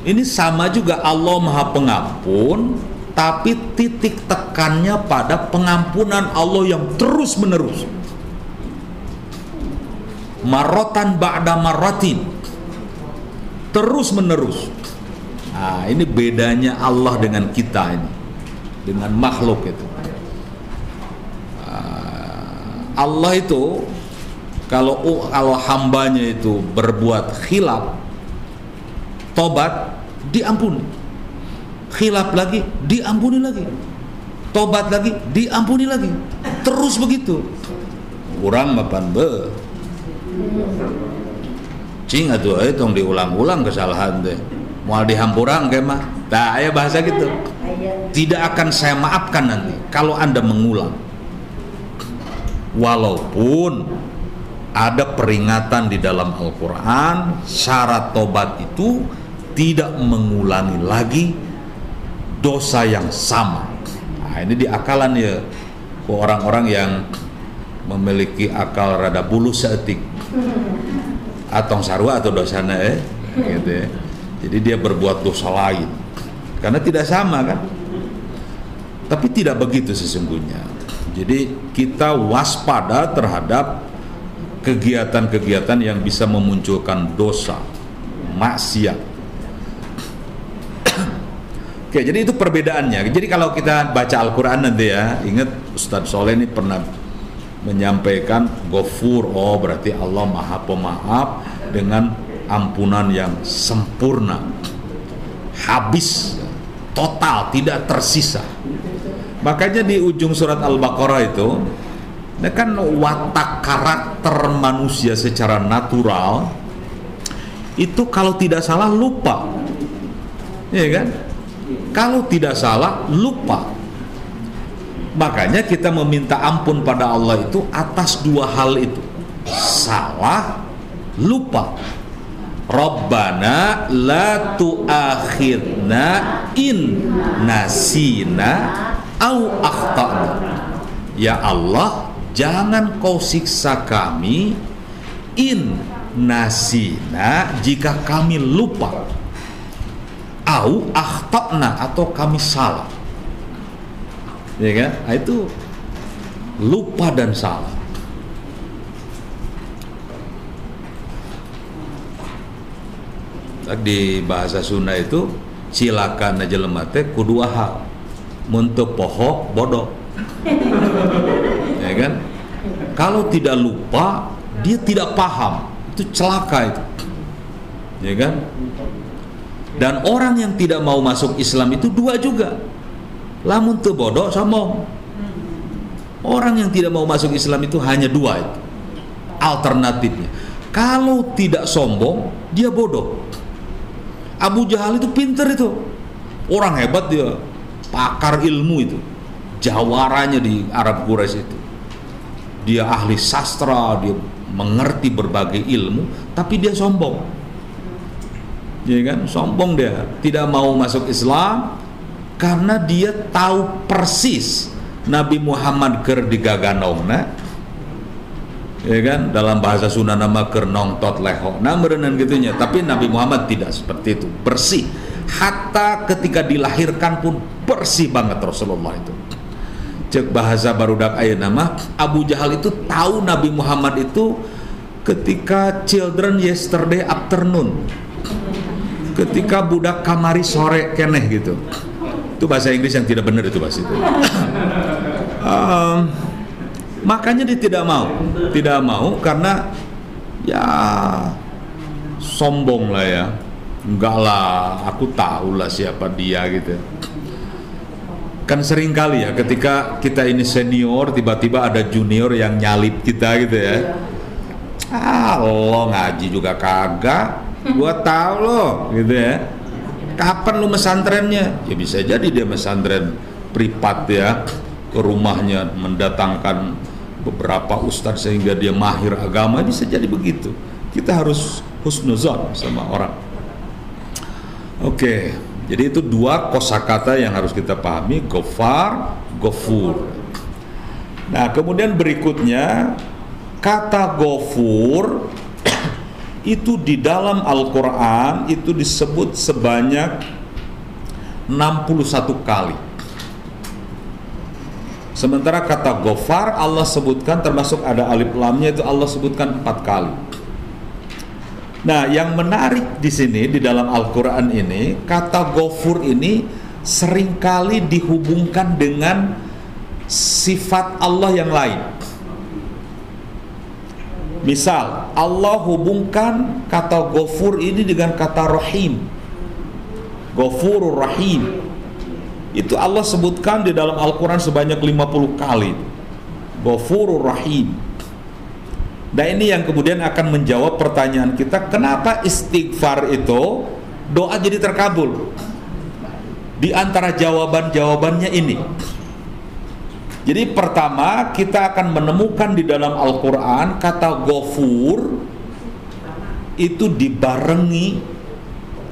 ini sama juga, Allah Maha Pengampun, tapi titik tekannya pada pengampunan Allah yang terus menerus, marrotan ba'da marratin, terus menerus. Nah, ini bedanya Allah dengan kita ini, dengan makhluk itu. Allah itu kalau hambanya itu berbuat khilaf, tobat, diampuni. Khilaf lagi, diampuni lagi. Tobat lagi, diampuni lagi. Terus begitu. Kurang mapan be. cing atuh tong diulang-ulang kesalahan teh moal dihampurang ke mah tah aya bahasa gitu. Tidak akan saya maafkan nanti kalau Anda mengulang, walaupun ada peringatan di dalam Al-Quran syarat tobat itu tidak mengulangi lagi dosa yang sama. Nah, ini diakalan ya orang-orang yang memiliki akal rada bulu seetik atong sarua atau dosana gitu ya. Jadi dia berbuat dosa lain karena tidak sama kan, tapi tidak begitu sesungguhnya. Jadi kita waspada terhadap kegiatan-kegiatan yang bisa memunculkan dosa, maksiat. Oke, jadi itu perbedaannya. Jadi kalau kita baca Al-Quran nanti ya, ingat Ustadz Soleh ini pernah menyampaikan Ghafur, oh berarti Allah Maha Pemaaf dengan ampunan yang sempurna, habis, total, tidak tersisa. Makanya di ujung surat Al-Baqarah itu, nah kan watak karakter manusia secara natural itu kalau tidak salah lupa, ya kan? Kalau tidak salah lupa. Makanya kita meminta ampun pada Allah itu atas dua hal itu, salah, lupa. Rabbana la tu'akhidna in nasina au akhtana. Ya Allah, jangan kau siksa kami in nasina jika kami lupa, au akhtana atau kami salah. Ya kan? Nah, itu lupa dan salah. Di bahasa Sunda itu silakan aja lemate kedua hal, untuk pohok bodoh. Ya kan? Kalau tidak lupa, dia tidak paham, itu celaka itu. Ya kan? Dan orang yang tidak mau masuk Islam itu dua juga, lamun teu bodoh sombong. Orang yang tidak mau masuk Islam itu hanya dua itu alternatifnya. Kalau tidak sombong, dia bodoh. Abu Jahal itu pinter itu, orang hebat, dia pakar ilmu itu, jawaranya di Arab Quraisy itu. Dia ahli sastra, dia mengerti berbagai ilmu, tapi dia sombong. Ya kan? Sombong dia, tidak mau masuk Islam karena dia tahu persis Nabi Muhammad keur digaganongna. Ya kan? Dalam bahasa Sunda nama keur nongtot leho. Nah berenang gitunya, tapi Nabi Muhammad tidak seperti itu, bersih. Hatta ketika dilahirkan pun bersih banget Rasulullah itu. Cek bahasa barudak ayeuna nama Abu Jahal itu tahu Nabi Muhammad itu ketika children yesterday afternoon, ketika budak kamari sore keneh gitu. Itu bahasa Inggris yang tidak benar itu bahasa itu. Makanya dia tidak mau karena ya sombong lah ya. Enggak lah, aku tahu lah siapa dia gitu. Kan sering kali ya ketika kita ini senior, tiba-tiba ada junior yang nyalip kita gitu ya. Lo ngaji juga kagak, gua tahu lo gitu ya. Kapan lu mesantrennya? Ya bisa jadi dia mesantren privat ya, ke rumahnya mendatangkan beberapa ustadz sehingga dia mahir agama, bisa jadi begitu. Kita harus husnuzon sama orang. Oke, jadi itu dua kosakata yang harus kita pahami, Ghafar, Ghafur. Nah, kemudian berikutnya kata Ghafur itu di dalam Al-Quran itu disebut sebanyak 61 kali. Sementara kata Ghafar Allah sebutkan, termasuk ada alif lamnya, itu Allah sebutkan 4 kali. Nah, yang menarik di sini di dalam Al-Quran ini, kata Ghafur ini seringkali dihubungkan dengan sifat Allah yang lain. Misal, Allah hubungkan kata Ghafur ini dengan kata Rahim. Ghafurur Rahim. Itu Allah sebutkan di dalam Al-Quran sebanyak 50 kali. Ghafurur Rahim. Nah ini yang kemudian akan menjawab pertanyaan kita, kenapa istighfar itu doa jadi terkabul? Di antara jawaban-jawabannya ini. Jadi pertama kita akan menemukan di dalam Al-Quran kata Ghafur itu dibarengi,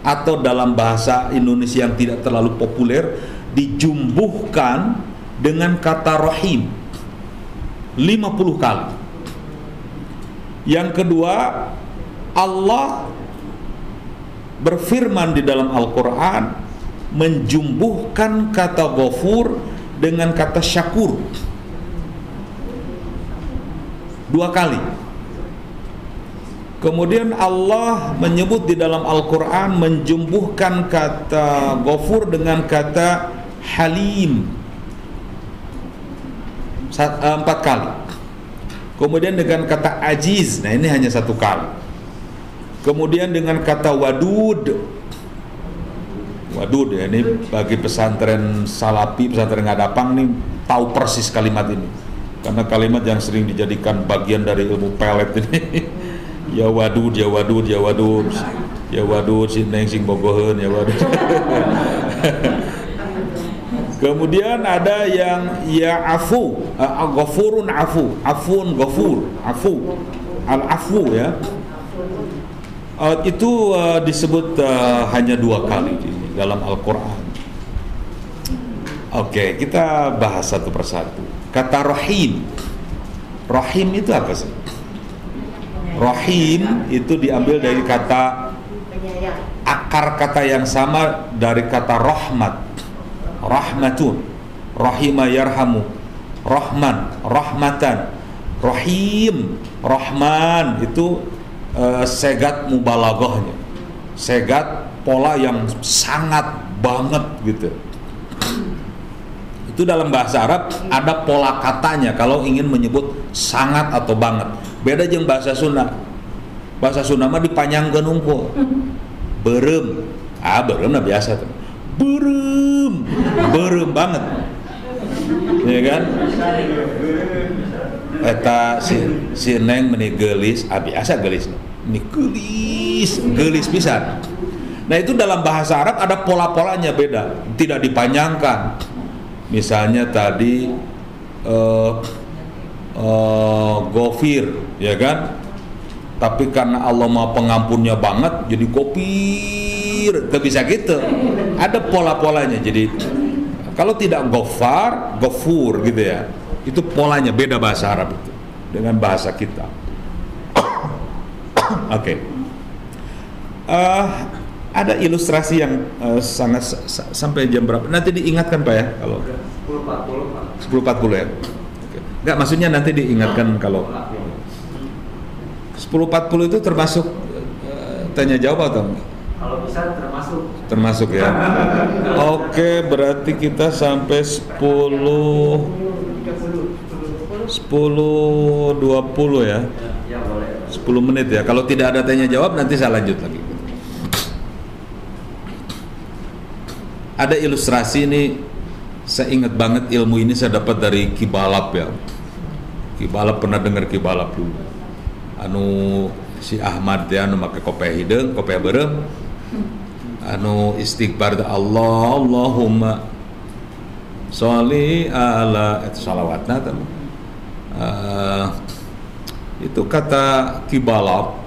atau dalam bahasa Indonesia yang tidak terlalu populer, dijumbuhkan dengan kata Rahim 50 kali. Yang kedua, Allah berfirman di dalam Al-Quran menjumbuhkan kata Ghafur dengan kata Syakur 2 kali. Kemudian Allah menyebut di dalam Al-Quran menjumbuhkan kata Ghafur dengan kata Halim 4 kali. Kemudian dengan kata Aziz, nah ini hanya 1 kali. Kemudian dengan kata Wadud ya, ini bagi pesantren Salafi, pesantren Ngadapang nih tahu persis kalimat ini, karena kalimat yang sering dijadikan bagian dari ilmu pelet ini. Ya wadud, ya wadud, ya wadud, ya wadud, si neng sing bogoheun, ya wadud. Kemudian ada yang ya afu, ghafurun afu, afun ghafur, afu, al-afu ya. Itu disebut hanya 2 kali di dalam Al-Quran. Oke, kita bahas satu persatu. Kata Rahim, Rahim itu apa sih? Rahim itu diambil dari kata, akar kata yang sama dari kata rahmat, rahmatun, rahima yarhamu, rahman, rahmatan, rahim, rahman itu segat mubalaghahnya, segat pola yang sangat banget gitu. Itu dalam bahasa Arab ada pola katanya kalau ingin menyebut sangat atau banget. Beda jeung bahasa Sunda. Bahasa Sunda mah dipanjangkeun unggul. Berem. Berem nah biasa tuh. Berem. Berem banget. Ya kan? Eta si neng meni geulis, biasa geulis. Ini geulis pisan. Nah, itu dalam bahasa Arab ada pola-polanya beda, tidak dipanjangkan. Misalnya tadi Ghafir, ya kan? Tapi karena Allah Maha Pengampunnya banget, jadi Ghafir, tak bisa gitu. Ada pola-polanya. Jadi kalau tidak Ghafar, Ghafur gitu ya. Itu polanya beda bahasa Arab itu dengan bahasa kita. Oke. Ada ilustrasi yang sangat sampai jam berapa? Nanti diingatkan Pak ya kalau 10.40 ya. Oke. Enggak, maksudnya nanti diingatkan kalau 10.40 itu termasuk tanya jawab atau enggak? Kalau bisa termasuk. Termasuk ya. Oke, berarti kita sampai 10.20 ya. Ya boleh. 10 menit ya. Kalau tidak ada tanya jawab nanti saya lanjut lagi. Ada ilustrasi ini, saya ingat banget ilmu ini saya dapat dari Kibalap ya. Kibalap, pernah dengar Kibalap dulu. Anu si Ahmad ya, anu make kopeh hideung, kopeh beureum. Anu istighfar Allah, Allahumma sholli ala, itu salawatna teh. Itu kata Kibalap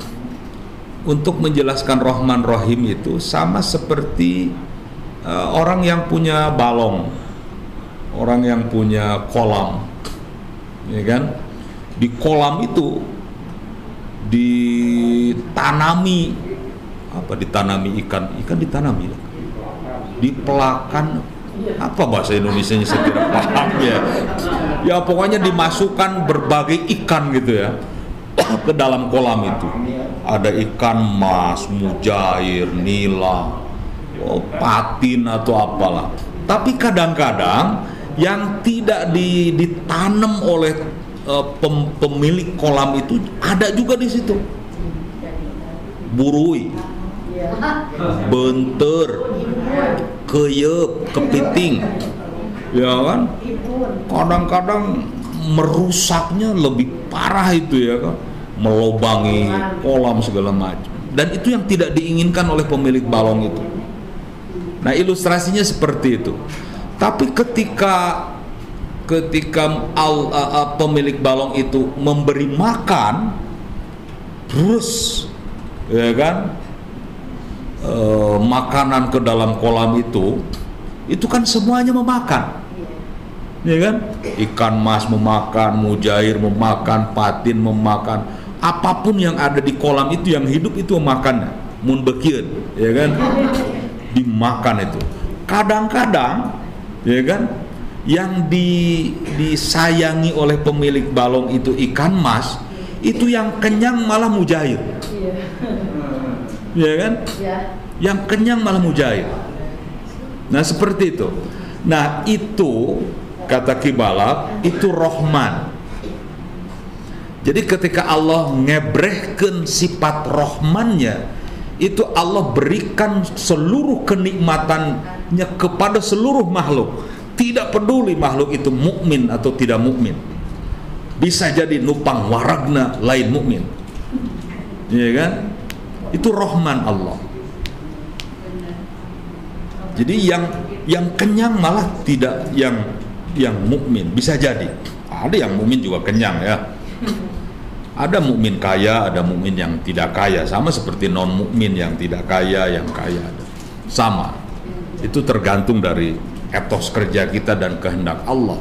untuk menjelaskan Rahman Rahim itu sama seperti orang yang punya balong, orang yang punya kolam, ya kan? Di kolam itu ditanami apa? Ditanami ikan ditanami, dipelakan apa bahasa Indonesianya saya tidak paham ya. Ya pokoknya dimasukkan berbagai ikan gitu ya ke dalam kolam itu. Ada ikan mas, mujair, nila, patin atau apalah. Tapi kadang-kadang yang tidak ditanam oleh pemilik kolam itu ada juga di situ. Burui, benter, keyep, kepiting, ya kan? Kadang-kadang merusaknya lebih parah itu ya kan. melobangi kolam segala macam. Dan itu yang tidak diinginkan oleh pemilik balong itu. Nah, ilustrasinya seperti itu. Tapi ketika pemilik balong itu memberi makan terus, ya kan, makanan ke dalam kolam itu kan semuanya memakan, ya kan? Ikan mas memakan, mujair memakan, patin memakan, apapun yang ada di kolam itu yang hidup itu memakannya, mun bekieun, ya kan? Dimakan itu. Kadang-kadang, ya kan, yang disayangi oleh pemilik balong itu ikan mas, itu yang kenyang malah mujair, ya kan? Yang kenyang malah mujair. Nah, seperti itu. Nah, itu kata Kibalak itu Rahman. Jadi ketika Allah ngebrehkeun sifat Rahmannya, itu Allah berikan seluruh kenikmatannya kepada seluruh makhluk. Tidak peduli makhluk itu mukmin atau tidak mukmin. Bisa jadi nupang waragna lain mukmin. Ya kan? Itu Rahman Allah. Jadi yang kenyang malah tidak yang mukmin, bisa jadi. Ada yang mukmin juga kenyang ya. Ada mukmin kaya, ada mukmin yang tidak kaya, sama seperti non mukmin yang tidak kaya, yang kaya ada. Sama. Itu tergantung dari etos kerja kita dan kehendak Allah.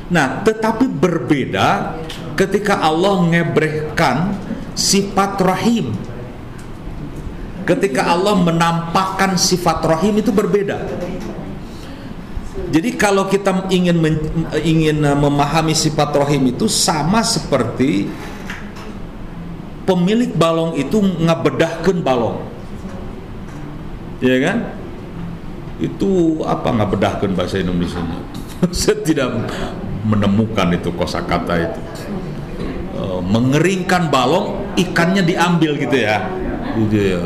Nah, tetapi berbeda ketika Allah ngebrehkan sifat rahim. Ketika Allah menampakkan sifat rahim itu berbeda. Jadi kalau kita ingin memahami sifat rahim itu sama seperti pemilik balong itu ngabedahkeun balong. Ya kan? Itu apa ngabedahkeun bahasa Indonesianya? Saya tidak menemukan itu kosakata itu. Mengeringkan balong, ikannya diambil gitu ya. Gitu ya.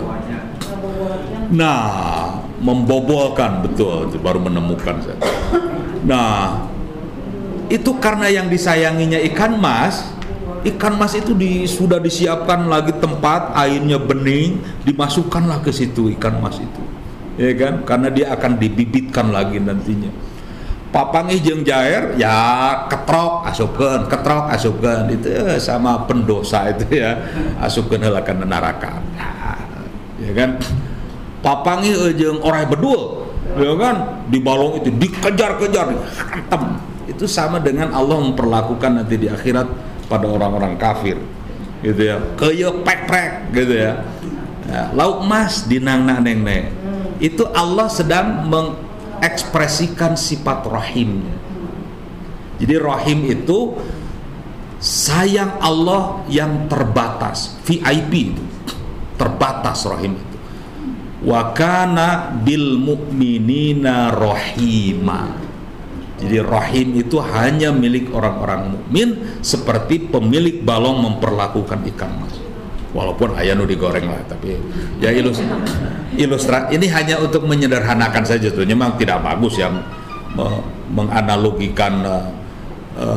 Nah, membobolkan, betul, baru menemukan saya. Nah, itu karena yang disayanginya ikan mas itu sudah disiapkan lagi tempat, airnya bening, dimasukkanlah ke situ ikan mas itu, ya kan? Karena dia akan dibibitkan lagi nantinya. Papangih jeung jair, ya ketrok asupkeun itu sama pendosa itu ya, asupkeun heula kana neraka. Ya kan? Papangi jeung orai bedul, ya kan, di balong itu dikejar-kejar, dihantam. Itu sama dengan Allah memperlakukan nanti di akhirat pada orang-orang kafir, gitu ya. Keuyeuk pek-pek, gitu ya. Lauk mas dinangna nengne. Itu Allah sedang mengekspresikan sifat rahimnya. Jadi rahim itu sayang Allah yang terbatas, VIP itu. Terbatas rahim itu. Wa kana bil mu'minina rahima. Jadi rahim itu hanya milik orang-orang mukmin, seperti pemilik balong memperlakukan ikan mas. Walaupun aya nu digoreng lah, tapi ya ilustrasi ini hanya untuk menyederhanakan saja, tuh memang tidak bagus ya menganalogikan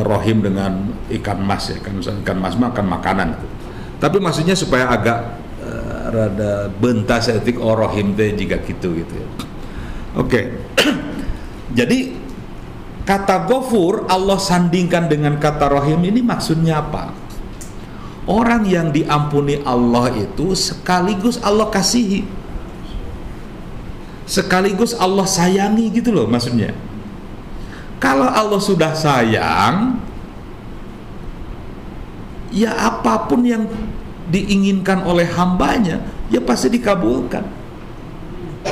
rahim dengan ikan mas ya kan. Ikan mas makan makanan. Tapi maksudnya supaya agak rada bentas etik rohim teh jika gitu ya. Oke. Jadi kata Ghafur Allah sandingkan dengan kata rahim, ini maksudnya apa? Orang yang diampuni Allah itu sekaligus Allah kasihi, sekaligus Allah sayangi gitu loh maksudnya. Kalau Allah sudah sayang, ya apapun yang diinginkan oleh hambanya ya pasti dikabulkan,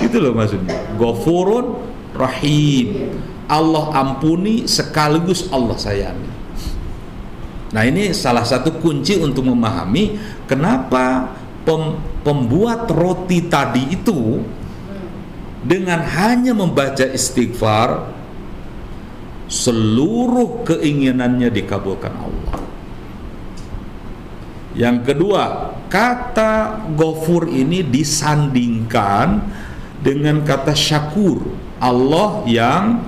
gitu loh maksudnya. Ghafurun rahim, Allah ampuni sekaligus Allah sayangi. Nah, ini salah satu kunci untuk memahami kenapa pembuat roti tadi itu dengan hanya membaca istighfar seluruh keinginannya dikabulkan Allah. Yang kedua, kata Ghafur ini disandingkan dengan kata syakur, Allah yang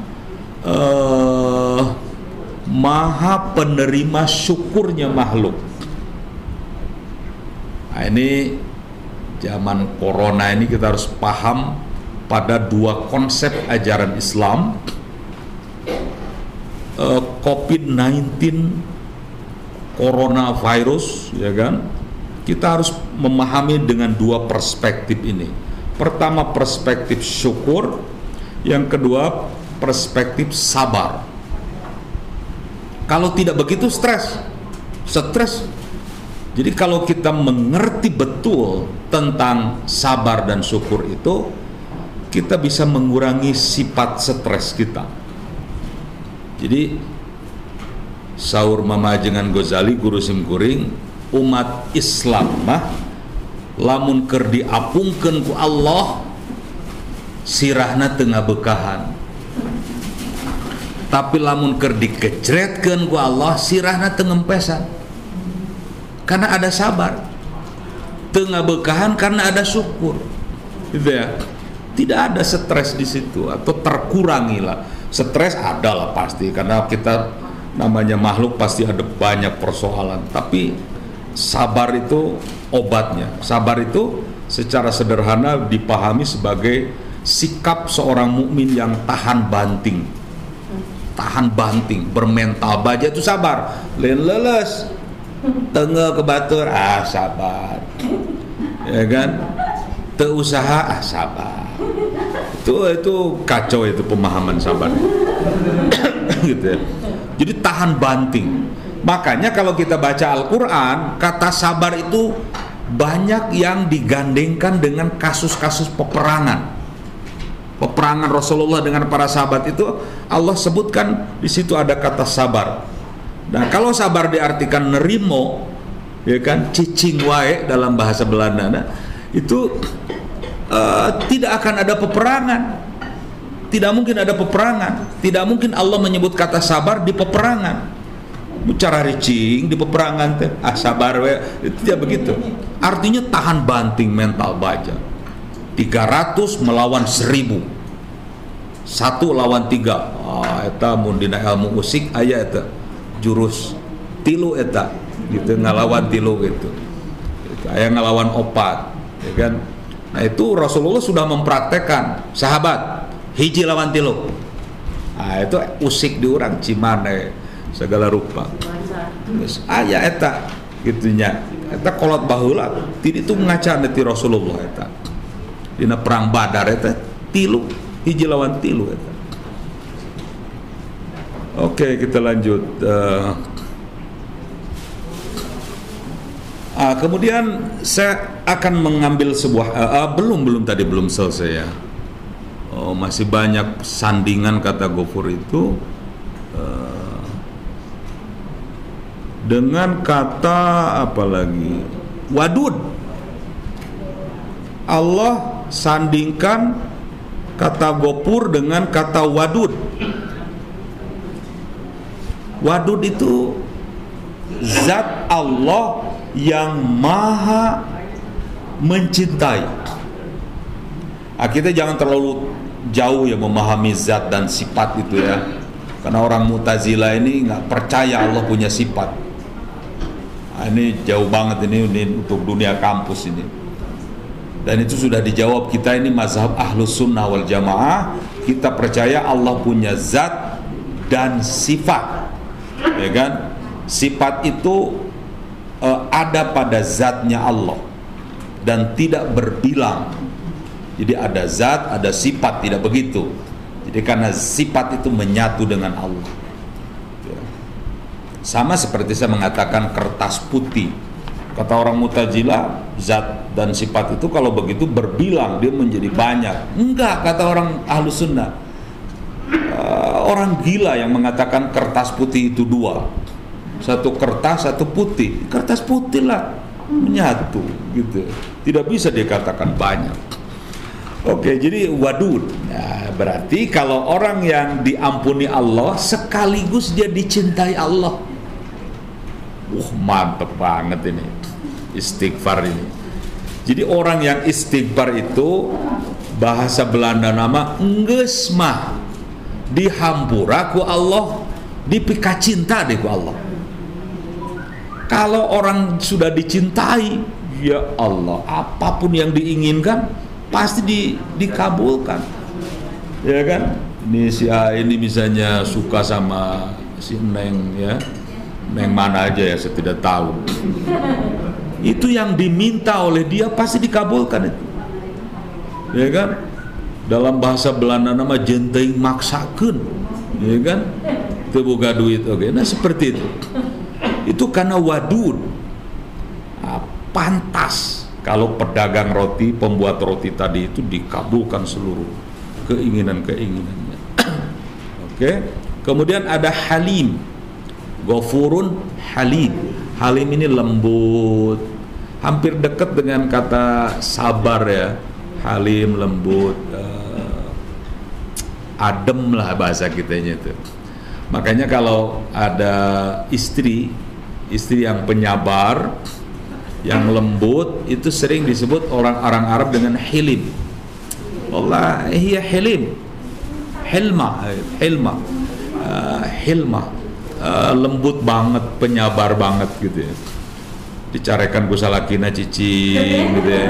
maha penerima syukurnya makhluk. Nah, ini zaman corona ini kita harus paham pada dua konsep ajaran Islam. COVID-19, coronavirus, ya kan? Kita harus memahami dengan dua perspektif ini. Pertama perspektif syukur, yang kedua perspektif sabar. Kalau tidak begitu stres. Jadi kalau kita mengerti betul tentang sabar dan syukur itu, kita bisa mengurangi sifat stres kita. Jadi saur Mama Ajengan Ghazali Guru Simkuring, umat Islam mah lamun keur diapungkeun ku Allah sirahna teu ngabeukahan. Tapi lamun keur dikecretkeun ku Allah sirahna teu ngempesan. Karena ada sabar. Teu ngabeukahan karena ada syukur. Gitu ya. Tidak ada stres di situ atau terkurangi lah. Stres ada lah pasti, karena kita namanya makhluk pasti ada banyak persoalan. Tapi sabar itu obatnya. Sabar itu secara sederhana dipahami sebagai sikap seorang mukmin yang tahan banting, bermental baja itu sabar. Lain leles, tengah ke batur, sabar, ya kan? Teu usaha, sabar. Itu kacau itu pemahaman sabar. Gitu ya. Jadi tahan banting. Makanya kalau kita baca Al-Quran, kata sabar itu banyak yang digandengkan dengan kasus-kasus peperangan. Peperangan Rasulullah dengan para sahabat itu Allah sebutkan di situ ada kata sabar. Nah, kalau sabar diartikan nerimo, ya kan, cicing wae dalam bahasa Belanda, nah, itu tidak akan ada peperangan. Tidak mungkin ada peperangan. Tidak mungkin Allah menyebut kata sabar di peperangan. Bicara ricing di peperangan teh, sabar we, itu tidak begitu. Artinya tahan banting mental baja. 300 melawan 1000. 1 lawan 3. Eta mun dina ilmu usik aya eta jurus tilu eta gitu, ngalawan tilu gitu. Aya ngalawan 4, ya kan? Nah, itu Rasulullah sudah mempraktekkan, sahabat hiji lawan tilu. Nah, itu usik di urang cimane segala rupa. Terus aya eta gitunya. Eta kolot baheula ti ditu ngacan ti Rasulullah eta. Dina perang Badar eta tilu, hiji lawan tilu eta. Oke, kita lanjut. Kemudian saya akan mengambil sebuah belum selesai ya. Masih banyak sandingan kata Gofur itu dengan kata apa lagi? Wadud. Allah sandingkan kata Gofur dengan kata wadud. Wadud itu zat Allah yang maha mencintai. Kita jangan terlalu jauh ya memahami zat dan sifat itu ya, karena orang Mu'tazilah ini nggak percaya Allah punya sifat. Ini jauh banget ini untuk dunia kampus ini, dan itu sudah dijawab. Kita ini mazhab Ahlus Sunnah wal Jamaah, kita percaya Allah punya zat dan sifat, ya kan? Sifat itu ada pada zatnya Allah dan tidak berbilang. Jadi ada zat, ada sifat, tidak begitu. Jadi karena sifat itu menyatu dengan Allah. Sama seperti saya mengatakan kertas putih. Kata orang Mu'tazilah, zat dan sifat itu kalau begitu berbilang, dia menjadi banyak. Enggak, kata orang Ahlus Sunnah. Orang gila yang mengatakan kertas putih itu dua. Satu kertas, satu putih. Kertas putih lah, menyatu gitu. Tidak bisa dikatakan banyak. Oke, jadi wadud. Nah, berarti kalau orang yang diampuni Allah sekaligus dia dicintai Allah. Mantep banget ini istighfar ini. Jadi orang yang istighfar itu bahasa Belanda nama enggeus mah dihampura ku Allah, dipika cinta deh ku Allah. Kalau orang sudah dicintai, Ya Allah, apapun yang diinginkan pasti dikabulkan. Ya kan? Ini si A ini misalnya suka sama si Neng, ya. Neng mana aja ya, saya tidak tahu. Itu yang diminta oleh dia pasti dikabulkan itu. Ya kan? Dalam bahasa Belanda nama jenteng maksakeun. Ya kan? Itu boga duit, oke. Nah seperti itu. Itu karena wadud. Nah, pantas kalau pedagang roti, pembuat roti tadi itu dikabulkan seluruh keinginan-keinginannya. Oke. Kemudian ada Halim. Ghafurun Halim. Halim ini lembut. Hampir dekat dengan kata sabar ya. Halim, lembut, adem lah bahasa kitanya itu. Makanya kalau ada istri yang penyabar, yang lembut, itu sering disebut orang Arab dengan hilim. Allah, hiya hilim, hilma, lembut banget, penyabar banget gitu ya. Dicarekan gusalakina cicing gitu ya.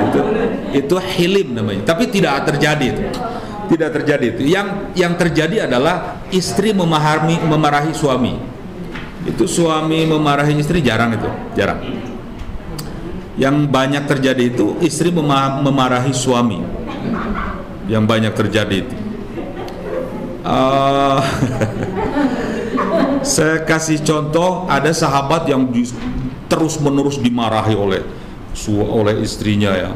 Itu hilim namanya. Tapi tidak terjadi itu. Tidak terjadi itu. Yang terjadi adalah istri memarahi suami. Itu suami memarahi istri jarang itu, jarang. Yang banyak terjadi itu istri memarahi suami. Yang banyak terjadi itu. Saya kasih contoh, ada sahabat yang terus-menerus dimarahi oleh istrinya ya.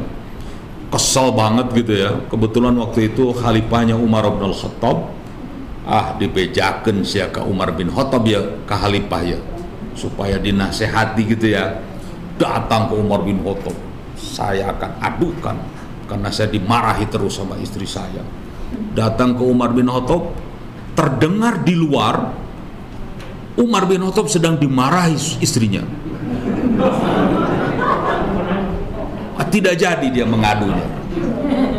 Kesal banget gitu ya. Kebetulan waktu itu khalifahnya Umar bin Khattab, dibejaken sia ka Umar bin Khattab ya, ka khalifah ya, supaya dinasehati gitu ya. Datang ke Umar bin Khattab, saya akan adukan karena saya dimarahi terus sama istri saya. Datang ke Umar bin Khattab, terdengar di luar Umar bin Khattab sedang dimarahi istrinya. Tidak jadi dia mengadunya.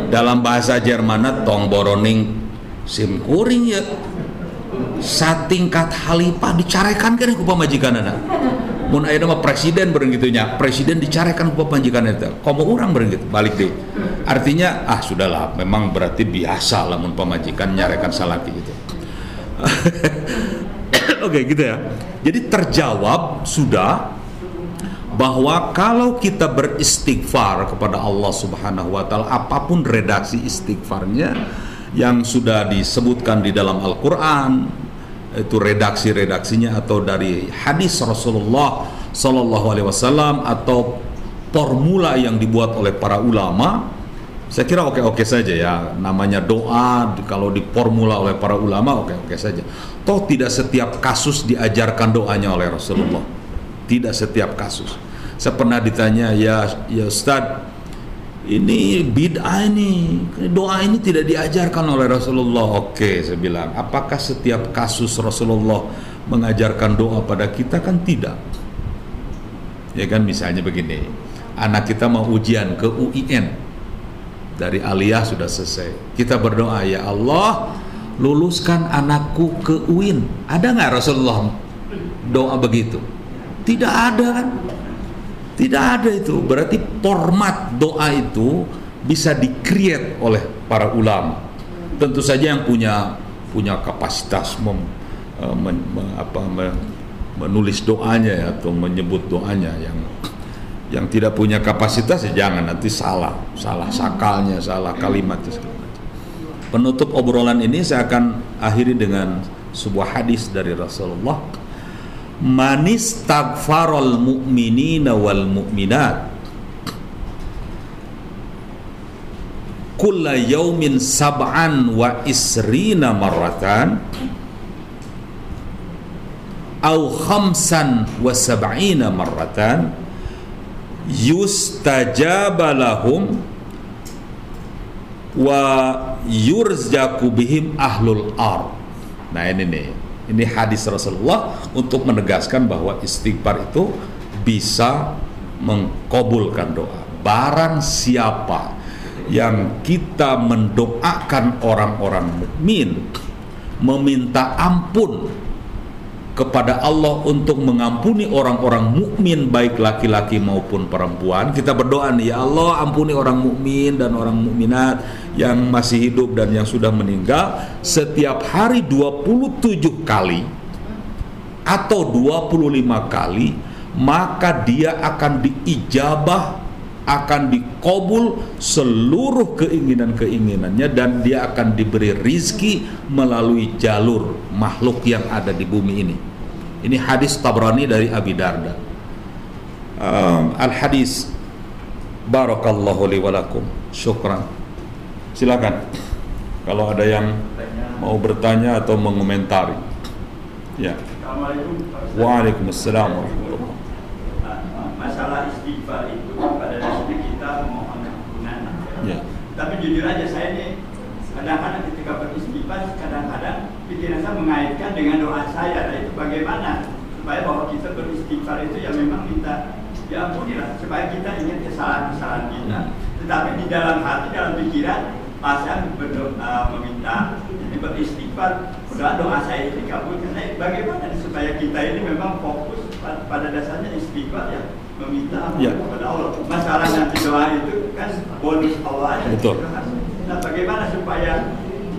Dalam bahasa Jerman tong boroning sim kuring ya, satingkat khalifah dicarekan kan ku pamajikanana. Mun aya nama presiden bareng gitunya, presiden dicarekan ku pamajikanana teh. Komo urang bareng gitu, balik deh. Artinya sudahlah, memang berarti biasa lah mun pamajikan nyarekan salaki gitu. Oke, gitu ya. Jadi terjawab sudah bahwa kalau kita beristighfar kepada Allah Subhanahu wa taala, apapun redaksi istighfarnya yang sudah disebutkan di dalam Al-Qur'an, itu redaksi-redaksinya atau dari hadis Rasulullah sallallahu alaihi wasallam atau formula yang dibuat oleh para ulama, saya kira oke-oke saja ya. Namanya doa, kalau diformula oleh para ulama oke-oke saja. Toh tidak setiap kasus diajarkan doanya oleh Rasulullah. Tidak setiap kasus. Saya pernah ditanya, ya Ustadz, ini bid'ah ini, doa ini tidak diajarkan oleh Rasulullah. Oke, saya bilang, apakah setiap kasus Rasulullah mengajarkan doa pada kita? Kan tidak. Ya kan, misalnya begini, anak kita mau ujian ke UIN, dari aliyah sudah selesai, kita berdoa, ya Allah luluskan anakku ke UIN. Ada nggak Rasulullah doa begitu? Tidak ada kan? Tidak ada itu. Berarti format doa itu bisa di-create oleh para ulama. Tentu saja yang punya kapasitas menulis doanya ya, atau menyebut doanya. Yang tidak punya kapasitas ya jangan, nanti salah sakalnya, salah kalimatnya. Penutup obrolan ini saya akan akhiri dengan sebuah hadis dari Rasulullah. Manistaghfarul mu'minina wal mu'minat kulla yaumin sab'an wa isrina marratan au khamsan wa sab'ina marratan yustajaba lahum wa yurzaku bihim ahlul ard. Nah ini hadis Rasulullah untuk menegaskan bahwa istighfar itu bisa mengkabulkan doa. Barang siapa yang kita mendoakan orang-orang mukmin, meminta ampun kepada Allah untuk mengampuni orang-orang mukmin baik laki-laki maupun perempuan. Kita berdoa nih, ya Allah ampuni orang mukmin dan orang mukminat yang masih hidup dan yang sudah meninggal setiap hari 27 kali atau 25 kali, maka dia akan diijabah, akan dikabul seluruh keinginan-keinginannya, dan dia akan diberi rizki melalui jalur makhluk yang ada di bumi ini. Ini hadis Tabrani dari Abi Darda. Al-hadis. Barakallahu li walakum. Syukran. Silakan kalau ada yang mau bertanya atau mengomentari. Ya. Assalamualaikum. Waalaikumsalam warahmatullahi. Masalah istighfar itu pada dasarnya kita memohon ampunan. Ya. Tapi jujur aja saya ini kadang-kadang ketika beristighfar, kadang-kadang pikiran saya mengaitkan dengan doa saya. Nah itu bagaimana supaya bahwa kita beristighfar itu ya memang minta ya ampunilah, supaya kita ingat kesalahan-kesalahan kita. Tetapi di dalam hati, dalam pikiran pasang meminta, jadi beristighfar, doa saya itu dikabulkan. Nah, bagaimana supaya kita ini memang fokus pada dasarnya istighfar ya, meminta ampun kepada Allah. Masalah nanti doa itu kan bonus Allah aja. Betul. Nah, bagaimana supaya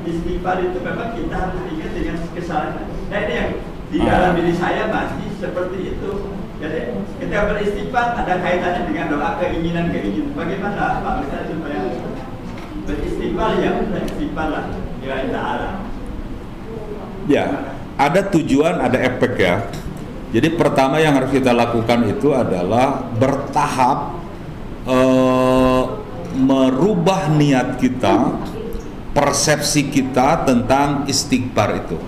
istighfar itu memang kita harus ingat dengan kesalahan. Nah, ini yang di dalam diri saya masih seperti itu. Jadi ketika beristighfar ada kaitannya dengan doa, keinginan-keinginan. Bagaimana Pak Ustaz supaya beristighfar ya, beristighfar lah kira-kira ta'ala. Ya, ada tujuan, ada efek ya. Jadi pertama yang harus kita lakukan itu adalah bertahap merubah niat kita, persepsi kita tentang istighfar itu.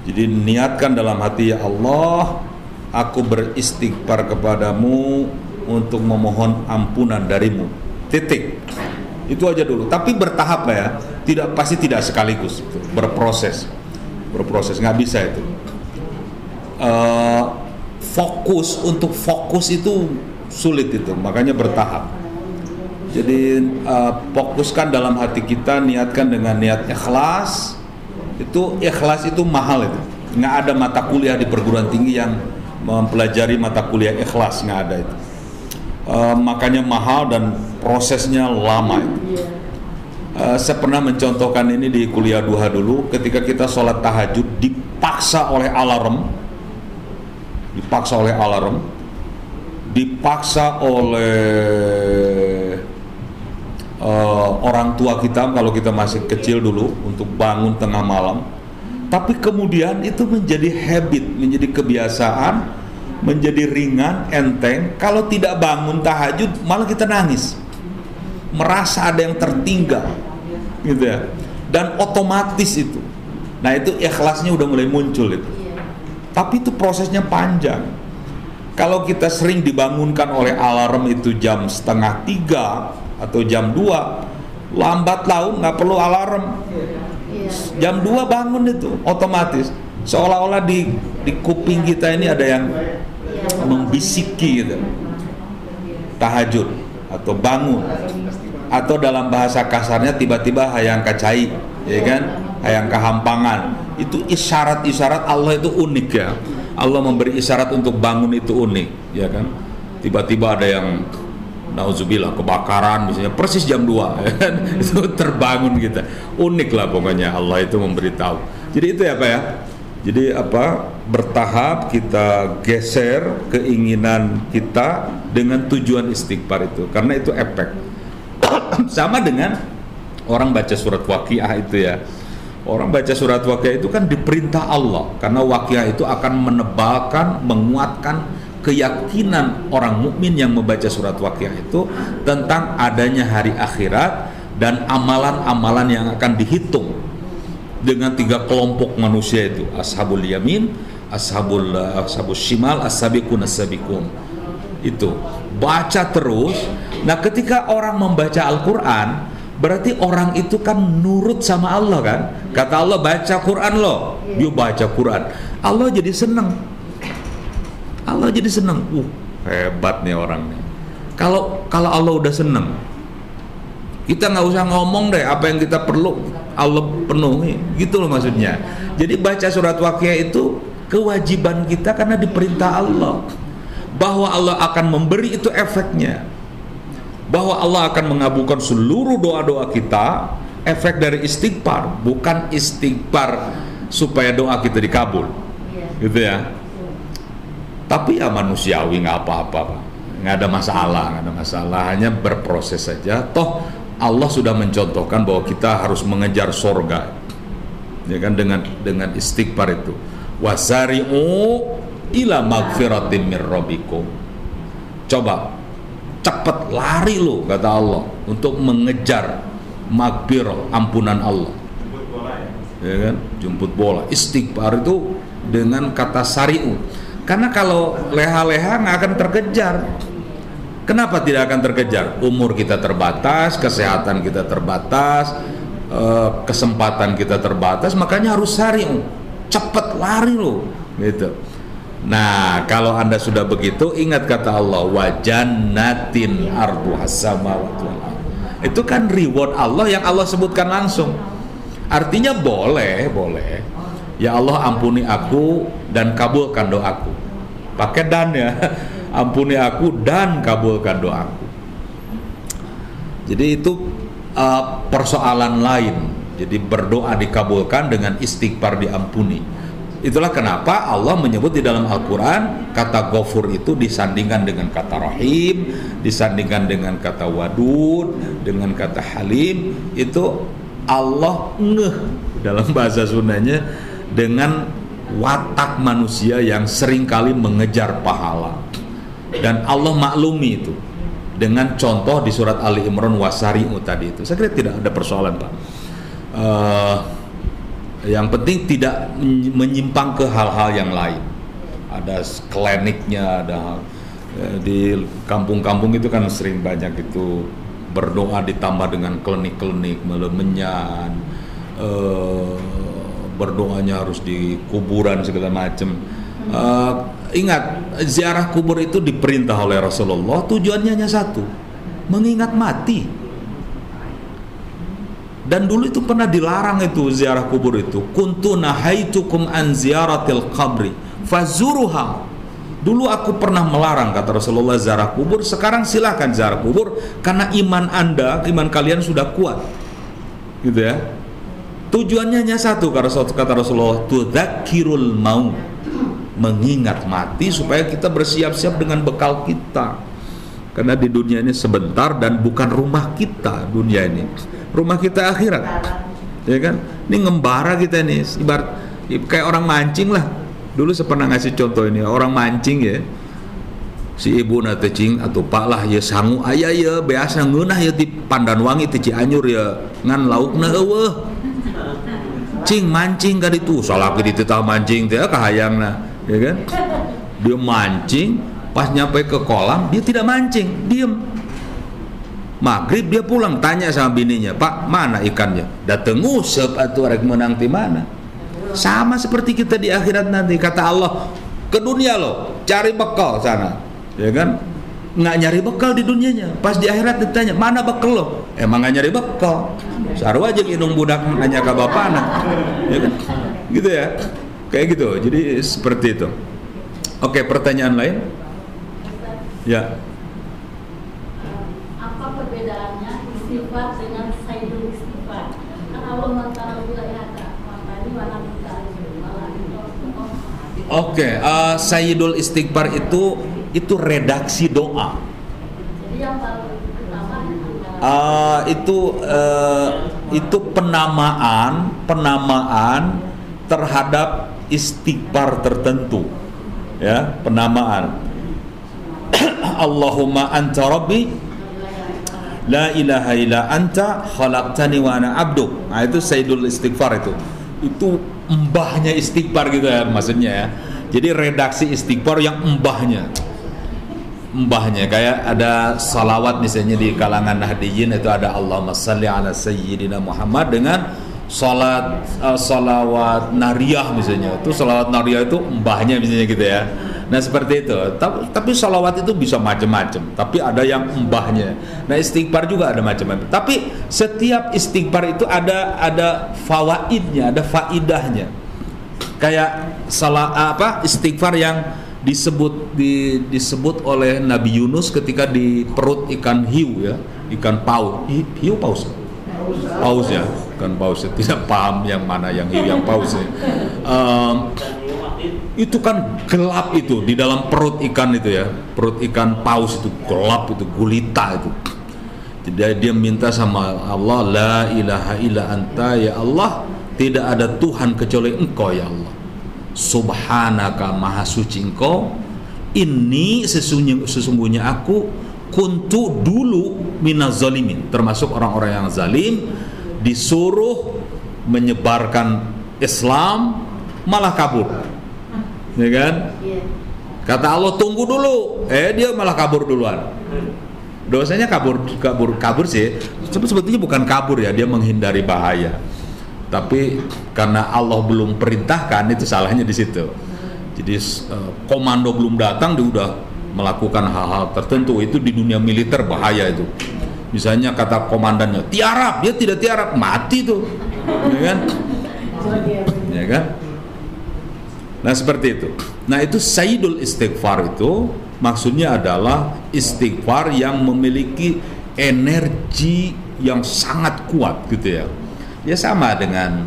Jadi niatkan dalam hati, ya Allah, aku beristighfar kepadamu untuk memohon ampunan darimu. Titik. Itu aja dulu. Tapi bertahap lah ya. Pasti tidak sekaligus. Berproses, nggak bisa itu. Fokus itu sulit itu, makanya bertahap. Jadi fokuskan dalam hati kita, niatkan dengan niat ikhlas. Ikhlas itu mahal itu. Nggak ada mata kuliah di perguruan tinggi yang mempelajari mata kuliah ikhlas, nggak ada itu. Makanya mahal dan prosesnya lama itu. Saya pernah mencontohkan ini di kuliah duha dulu, ketika kita sholat tahajud dipaksa oleh alarm, dipaksa oleh orang tua kita kalau kita masih kecil dulu untuk bangun tengah malam. Tapi kemudian itu menjadi habit, menjadi kebiasaan, menjadi ringan, enteng. Kalau tidak bangun tahajud malah kita nangis, merasa ada yang tertinggal gitu ya, dan otomatis itu. Nah itu ikhlasnya udah mulai muncul itu. Tapi itu prosesnya panjang. Kalau kita sering dibangunkan oleh alarm itu jam 2:30 atau jam 2, lambat laun nggak perlu alarm, jam 2 bangun itu otomatis. Seolah-olah di kuping kita ini ada yang membisiki gitu, tahajud atau bangun, atau dalam bahasa kasarnya tiba-tiba hayang kacai, ya kan, hayang kehampangan. Itu isyarat-isyarat Allah itu unik ya. Allah memberi isyarat untuk bangun itu unik, ya kan. Tiba-tiba ada yang nauzubillah kebakaran misalnya persis jam 2 ya kan? Itu terbangun kita. Unik lah pokoknya, Allah itu memberitahu. Jadi itu ya Pak ya. Jadi bertahap kita geser keinginan kita dengan tujuan istighfar itu, karena itu efek. Sama dengan orang baca surat Waqiah itu ya. Orang baca surat Waqiah itu kan diperintah Allah, karena Waqiah itu akan menebalkan, menguatkan keyakinan orang mukmin yang membaca surat Waqiah itu tentang adanya hari akhirat dan amalan-amalan yang akan dihitung dengan 3 kelompok manusia itu, ashabul yamin, ashabul shimal, as-sabiqun as-sabiqun. Itu baca terus. Nah, ketika orang membaca Al-Qur'an, berarti orang itu kan nurut sama Allah kan. Kata Allah baca Quran loh, dia baca Quran. Allah jadi senang. Hebat nih orang nih. Kalau Allah udah senang, kita nggak usah ngomong deh, apa yang kita perlu Allah penuhi, gitu loh maksudnya. Jadi baca surat Waqiah itu kewajiban kita karena diperintah Allah. Bahwa Allah akan memberi itu efeknya. Bahwa Allah akan mengabulkan seluruh doa-doa kita, efek dari istighfar, bukan istighfar supaya doa kita dikabul. Gitu ya. Tapi ya manusiawi, nggak apa-apa, Pak. Nggak ada masalah, hanya berproses saja. Toh Allah sudah mencontohkan bahwa kita harus mengejar surga, ya kan, dengan istighfar itu. Wasari'u ila magfiratin mir rabbikum. Coba cepat lari lo, kata Allah, untuk mengejar magfirah, ampunan Allah. Jemput bola Ya kan, jemput bola. Istighfar itu dengan kata sari'u. Karena kalau leha-leha nggak akan terkejar. Kenapa tidak akan terkejar? Umur kita terbatas, kesehatan kita terbatas, kesempatan kita terbatas, makanya harus sari'u, cepat lari lo, gitu. Nah, kalau Anda sudah begitu, ingat kata Allah, wa jannatin arduhas samawati wal ardh. Itu kan reward Allah yang Allah sebutkan langsung. Artinya boleh. Ya Allah, ampuni aku dan kabulkan doaku. Pakai dan ya. Ampuni aku dan kabulkan doaku. Jadi itu persoalan lain. Jadi berdoa dikabulkan dengan istighfar diampuni. Itulah kenapa Allah menyebut di dalam Al-Quran kata Ghafur itu disandingkan dengan kata Rahim, disandingkan dengan kata Wadud, dengan kata Halim. Itu Allah ngeh dalam bahasa Sundanya dengan watak manusia yang seringkali mengejar pahala. Dan Allah maklumi itu dengan contoh di surat Ali Imran wasari'u tadi itu. Saya kira tidak ada persoalan, Pak. Yang penting tidak menyimpang ke hal-hal yang lain. Ada kliniknya, ada di kampung-kampung itu kan sering banyak itu berdoa ditambah dengan klinik-klinik melemenyan, berdoanya harus di kuburan segala macam. Ingat, ziarah kubur itu diperintah oleh Rasulullah, tujuannya hanya satu, mengingat mati. Dan dulu itu pernah dilarang itu ziarah kubur itu. Kuntu nahaitukum an ziyaratil qabri fazuruha. Dulu aku pernah melarang, kata Rasulullah, ziarah kubur. Sekarang silakan ziarah kubur karena iman Anda, iman kalian sudah kuat. Gitu ya. Tujuannya hanya satu, kata Rasulullah, tudzakirul maut, mengingat mati supaya kita bersiap-siap dengan bekal kita. Karena di dunia ini sebentar dan bukan rumah kita dunia ini. Rumah kita akhirat. Ya kan? Ini ngembara kita ini, ibarat kayak orang mancing lah. Dulu saya pernah ngasih contoh ini, orang mancing ya. Si ibu na tecing atau pak lah ya sangu aya ya biasa ngeunah ya di Pandanwangi ti Cianjur ya ngan laukna eueuh. Cing mancing kan itu, salah ke dititah mancing teh kahayangna, ya kan? Dia mancing, pas nyampe ke kolam dia tidak mancing, diem. Maghrib dia pulang, tanya sama bininya, Pak mana ikannya? Dateng ngusep atuh rek menang di mana? Sama seperti kita di akhirat nanti, kata Allah, ke dunia lo, cari bekal sana, ya kan? Nggak nyari bekal di dunianya, pas di akhirat ditanya, mana bekal lo? Emang nggak nyari bekal, sarwa aja indung budak nanya ke bapakna, ya kan? Gitu ya, kayak gitu, jadi seperti itu. Oke, pertanyaan lain? Ya. Apa perbedaannya istighfar dengan sayyidul istighfar? Kan Allah mengatakan Oke, sayyidul istighfar itu redaksi doa. Jadi yang paling pertama itu penamaan terhadap istighfar tertentu, ya, penamaan. Allahumma anta rabbi la ilaha illa anta khalaqtani wa ana abduk. Nah, itu sayyidul istighfar itu mbahnya istighfar gitu ya maksudnya ya. Jadi redaksi istighfar yang mbahnya kayak ada salawat misalnya di kalangan Nahdiyin itu ada Allahumma salli ala sayyidina Muhammad dengan salawat nariyah misalnya. Itu salawat nariyah itu mbahnya misalnya gitu ya. Nah seperti itu. Tapi salawat itu bisa macam-macam. Tapi ada yang mbahnya. Nah istighfar juga ada macam-macam. Tapi setiap istighfar itu ada fawaidnya, ada faidahnya. kayak istighfar yang disebut oleh Nabi Yunus ketika di perut ikan hiu ya, ikan paus. Hiu paus. Paus ya, ikan paus. Tidak paham yang mana yang hiu yang paus ya. Itu kan gelap itu di dalam perut ikan itu ya, perut ikan paus itu gelap, itu gulita itu. Jadi dia minta sama Allah, la ilaha illa anta, ya Allah, tidak ada Tuhan kecuali Engkau ya Allah. Subhanaka, maha suci Engkau. Ini sesungguhnya aku kuntu dulu minaz zalimin, termasuk orang-orang yang zalim, disuruh menyebarkan Islam malah kabur. Ya kan? Kata Allah tunggu dulu, dia malah kabur duluan. Dosanya kabur sih. Sebetulnya bukan kabur ya, dia menghindari bahaya. Tapi karena Allah belum perintahkan, itu salahnya di situ. Jadi komando belum datang, dia udah melakukan hal-hal tertentu. Itu di dunia militer bahaya itu. Misalnya kata komandannya tiarap, dia tidak tiarap, mati tuh, ya kan? Ya kan? Nah seperti itu. Nah itu sayyidul istighfar itu maksudnya adalah istighfar yang memiliki energi yang sangat kuat gitu ya. Ya sama dengan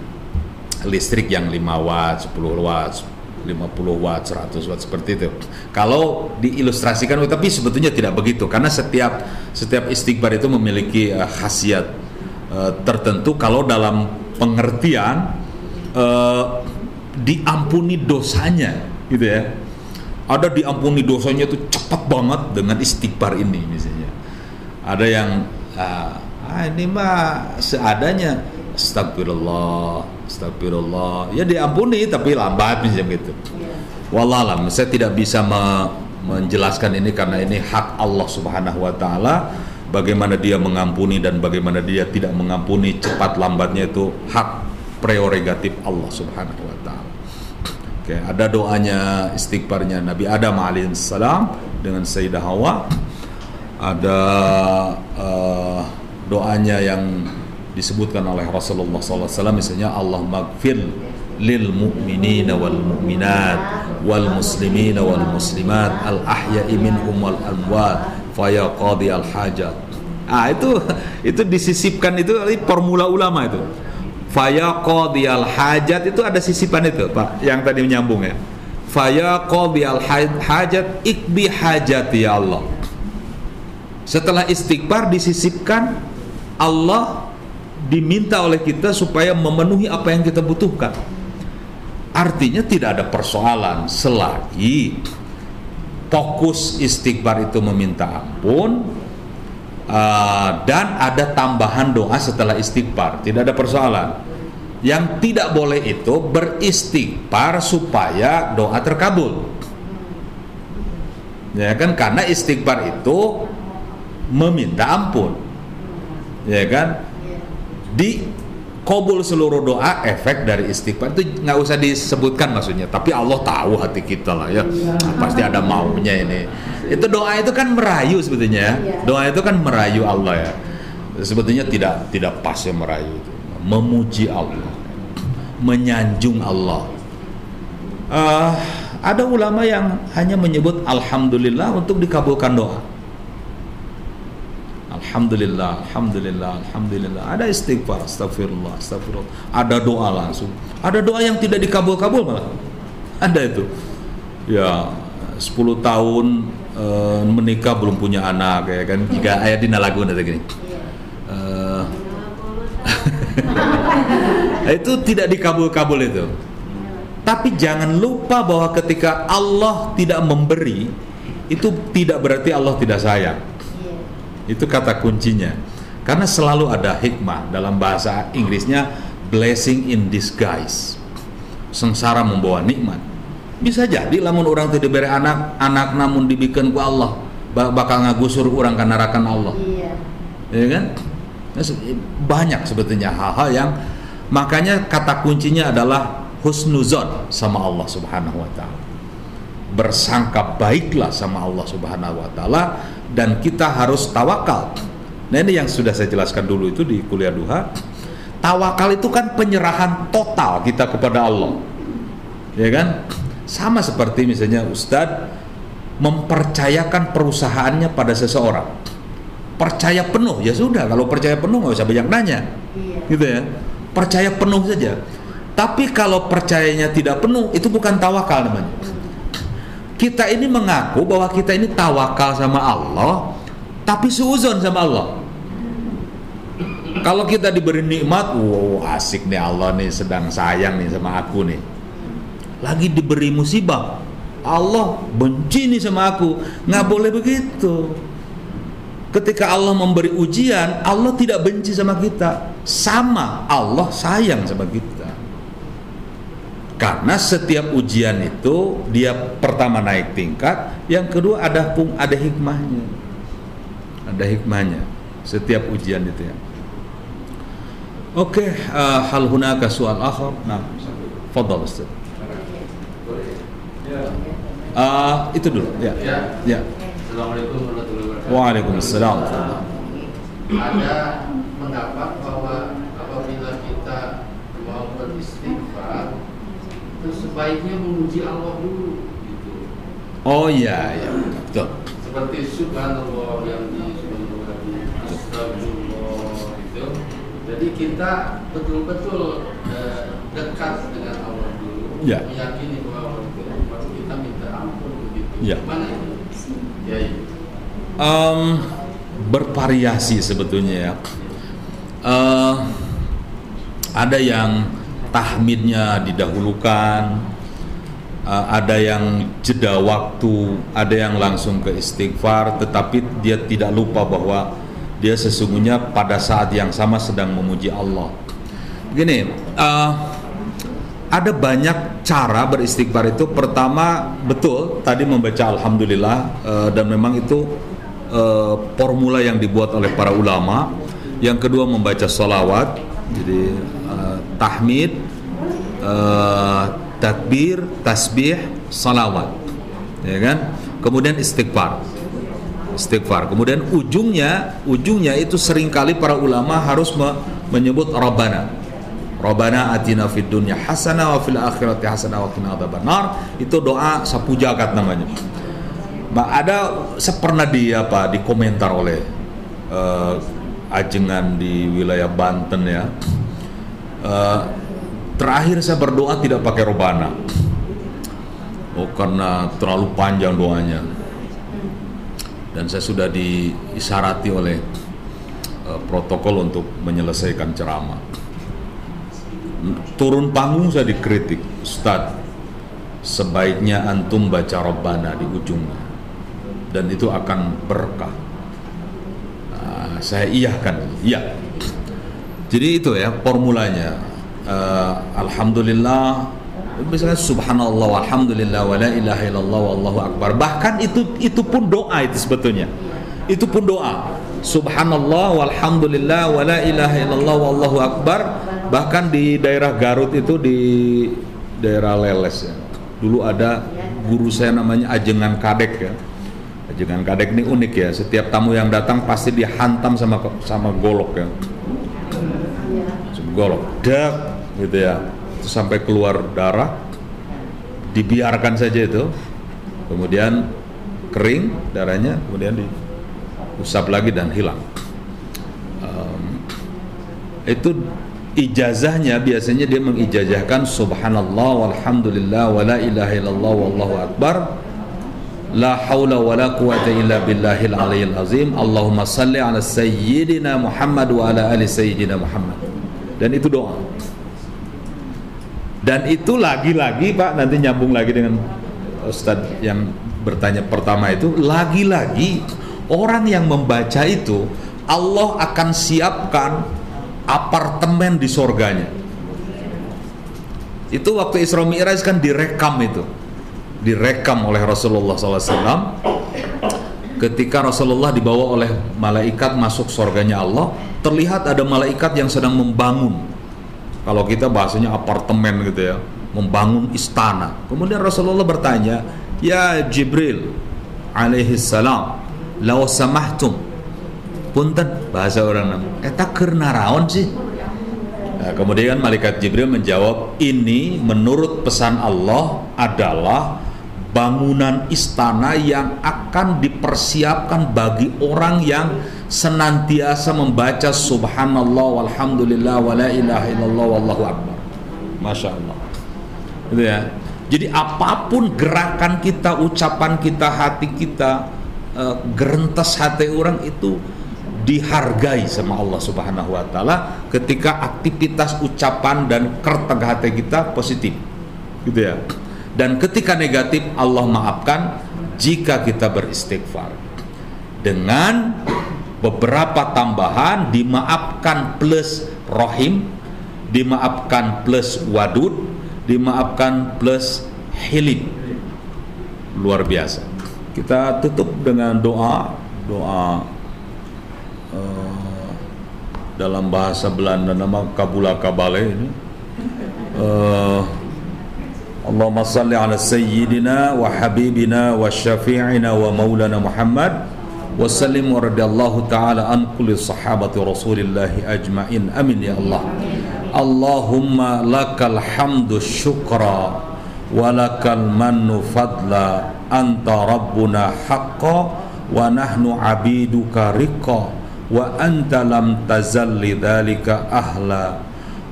listrik yang 5 watt, 10 watt, 50 watt, 100 watt seperti itu. Kalau diilustrasikan, tapi sebetulnya tidak begitu karena setiap istighfar itu memiliki khasiat tertentu. Kalau dalam pengertian diampuni dosanya gitu ya. Ada diampuni dosanya itu cepat banget dengan istighfar ini misalnya. Ada yang ini mah seadanya. Astagfirullah, astagfirullah. Ya diampuni tapi lambat misalnya gitu. Wallahualam, saya tidak bisa menjelaskan ini karena ini hak Allah Subhanahu wa taala. Bagaimana dia mengampuni dan bagaimana dia tidak mengampuni, cepat lambatnya itu hak prerogatif Allah Subhanahu wa taala. Oke, ada doanya istighfarnya Nabi Adam alaihissalam dengan Sayyidah Hawa. Ada doanya yang disebutkan oleh Rasulullah SAW, misalnya Allah maghfir lil mu'minina wal mu'minat wal muslimina wal muslimat al ahya'i minhum wal amwat faya qadi al hajat. Itu disisipkan, itu formula ulama itu. Faya qadi al hajat itu ada sisipan itu Pak, yang tadi menyambung ya. Faya qadi al hajat ikbi hajati ya Allah. Setelah istighfar disisipkan, Allah diminta oleh kita supaya memenuhi apa yang kita butuhkan. Artinya tidak ada persoalan selagi fokus istighfar itu meminta ampun, dan ada tambahan doa setelah istighfar, tidak ada persoalan. Yang tidak boleh itu beristighfar supaya doa terkabul, ya kan? Karena istighfar itu meminta ampun, ya kan? Di kabul seluruh doa, efek dari istighfar itu nggak usah disebutkan maksudnya, tapi Allah tahu hati kita lah ya. Pasti ada maunya ini. Itu doa itu kan merayu sebetulnya. Doa itu kan merayu Allah ya. Sebetulnya tidak pas ya merayu itu. Memuji Allah, menyanjung Allah. Ada ulama yang hanya menyebut alhamdulillah untuk dikabulkan doa. Alhamdulillah, alhamdulillah, alhamdulillah. Ada istighfar, astagfirullah, astagfirullah. Ada doa langsung. Ada doa yang tidak dikabul-kabul malah. Ada itu. Ya, 10 tahun menikah belum punya anak ya kan. Jika ayat di lagu ada gini. Itu tidak dikabul-kabul itu. Tapi jangan lupa bahwa ketika Allah tidak memberi, itu tidak berarti Allah tidak sayang. Itu kata kuncinya. Karena selalu ada hikmah. Dalam bahasa Inggrisnya blessing in disguise. Sengsara membawa nikmat. Bisa jadi lamun orang tidak diberi anak namun dibikin ku Allah bakal ngagusur orang karena rakan Allah. Ya kan? Banyak sebetulnya hal-hal yang, makanya kata kuncinya adalah husnuzon sama Allah Subhanahu wa taala. Bersangka baiklah sama Allah Subhanahu wa taala, dan kita harus tawakal. Nah ini yang sudah saya jelaskan dulu itu di kuliah duha. Tawakal itu kan penyerahan total kita kepada Allah. ya kan? Sama seperti misalnya Ustadz mempercayakan perusahaannya pada seseorang, percaya penuh, ya sudah. Kalau percaya penuh nggak usah banyak nanya, gitu ya. Percaya penuh saja. Tapi kalau percayanya tidak penuh, itu bukan tawakal namanya. Kita ini mengaku bahwa kita ini tawakal sama Allah, tapi suuzon sama Allah. Kalau kita diberi nikmat, wow asik nih, Allah nih sedang sayang nih sama aku nih. Lagi diberi musibah, Allah benci nih sama aku. Nggak boleh begitu. Ketika Allah memberi ujian, Allah tidak benci sama kita, sama Allah sayang sama kita. Karena setiap ujian itu dia pertama naik tingkat, yang kedua ada hikmahnya. Ada hikmahnya setiap ujian itu ya. Oke, hal hunaka soal akhir. Nah, fadhal Ustaz. Itu dulu ya. Ya. Assalamualaikum warahmatullahi wabarakatuh. Waalaikumsalam. Ada pendapat bahwa apabila kita mau beristighfar itu sebaiknya memuji Allah dulu gitu. Oh iya, ya, betul. Seperti subhanallah yang di astagfirullah itu. Jadi kita betul-betul dekat dengan Allah dulu, Ya. meyakini bahwa itu baru kita minta ampun begitu. Ya. Mana itu? Ya. Bervariasi sebetulnya ya. Ada yang tahmidnya didahulukan, ada yang jeda waktu, ada yang langsung ke istighfar, tetapi dia tidak lupa bahwa dia sesungguhnya pada saat yang sama sedang memuji Allah. Begini, ada banyak cara beristighfar itu. Pertama, betul tadi membaca alhamdulillah, dan memang itu formula yang dibuat oleh para ulama. Yang kedua membaca sholawat, jadi tahmid, takbir, tasbih, salawat, ya kan? Kemudian istighfar. Kemudian ujungnya itu seringkali para ulama harus menyebut Rabbana atina fid dunya hasanah wa fil akhirati hasanah wa qina adzabannar. Itu doa sapu jagat namanya. Ada pernah dikomentar oleh ajengan di wilayah Banten ya. Terakhir saya berdoa tidak pakai Rabbana. Karena terlalu panjang doanya. Dan saya sudah diisarati oleh protokol untuk menyelesaikan ceramah. Turun panggung saya dikritik, Ustadz, sebaiknya antum baca Rabbana di ujungnya, dan itu akan berkah. Saya iyahkan, iya. Jadi itu ya formulanya. Alhamdulillah, misalnya subhanallah walhamdulillah wa la ilaha illallah wallahu akbar. Bahkan itu pun doa, itu sebetulnya. Itu pun doa. Subhanallah walhamdulillah wa la ilaha illallah wallahu akbar. Bahkan di daerah Garut itu, di daerah Leles ya. Dulu ada guru saya namanya Ajengan Kadek ya. Ajengan Kadek ini unik ya. Setiap tamu yang datang pasti dihantam sama golok ya. Golok, dak gitu ya. Itu sampai keluar darah. Dibiarkan saja itu. Kemudian kering darahnya, kemudian diusap lagi dan hilang. Itu ijazahnya biasanya dia mengijazahkan subhanallah walhamdulillah wa la ilaha illallah wallahu akbar, la haula wa la quwata illa billahil aliyil azim, Allahumma salli ala sayyidina Muhammad wa ala ali sayyidina Muhammad. Dan itu doa. Dan itu lagi-lagi Pak, nanti nyambung lagi dengan Ustadz yang bertanya pertama itu, lagi-lagi orang yang membaca itu Allah akan siapkan apartemen di surganya. Itu waktu Isra Mi'raj kan direkam oleh Rasulullah SAW. Ketika Rasulullah dibawa oleh malaikat masuk surganya Allah, terlihat ada malaikat yang sedang membangun, kalau kita bahasanya apartemen gitu ya, membangun istana. Kemudian Rasulullah bertanya, ya Jibril alaihi salam, law samahtum, punten bahasa orang nama, eta keur naraon sih? Nah, kemudian malaikat Jibril menjawab, ini menurut pesan Allah adalah bangunan istana yang akan dipersiapkan bagi orang yang senantiasa membaca subhanallah walhamdulillah wala ilaha illallah wallahu akbar. Masya Allah. Gitu ya. Jadi apapun gerakan kita, ucapan kita, hati kita, gerentes hati orang itu dihargai sama Allah Subhanahu wa taala ketika aktivitas ucapan dan kerteg hati kita positif. Gitu ya. Dan ketika negatif, Allah maafkan jika kita beristighfar. Dengan beberapa tambahan, dimaafkan plus rohim, dimaafkan plus wadud, dimaafkan plus hilim. Luar biasa. Kita tutup dengan doa dalam bahasa Belanda nama kabula kabale ini. Allahumma salli ala sayyidina wa habibina wa syafi'ina wa maulana Muhammad wa sallim wa radiyallahu ta'ala an kulli sahabati rasulillahi ajma'in. Amin ya Allah. Allahumma lakal hamdu syukra wa lakal mannu fadla anta rabbuna haqqa wa nahnu abiduka riqa wa anta lam tazalli dhalika ahla.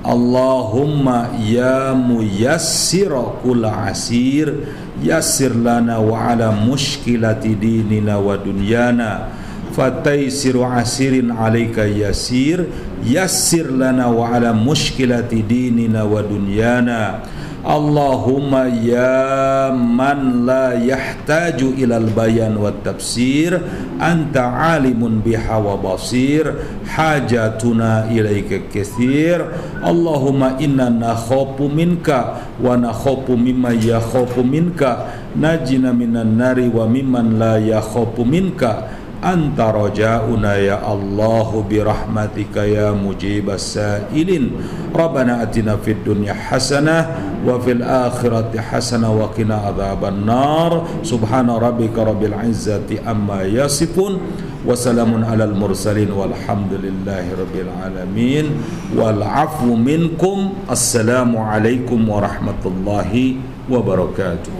Allahumma ya muyassir kulla asir yassir lana wa ala mushkilati dinina wa dunyana fataysiru asirin alaika yasir yassir lana wa ala mushkilati dinina wa dunyana. Allahumma ya man la yahtaju ilal bayan wa tafsir anta alimun biha wa basir hajatuna ilaika katsir. Allahumma inna nakhafu minka wa nakhafu mimma yakhafu minka najina minan nari wa mimman la yakhafu minka anta rajauna ya Allahu birahmatika ya mujibas sa'ilin. Rabbana atina fid dunya hasanah wa fil akhirati hasanah wa qina adzaban nar. Subhana rabbika rabbil izzati amma yasifun wa salamun alal mursalin walhamdulillahi rabbil alamin wal afwu minkum. Assalamu alaikum warahmatullahi wabarakatuh.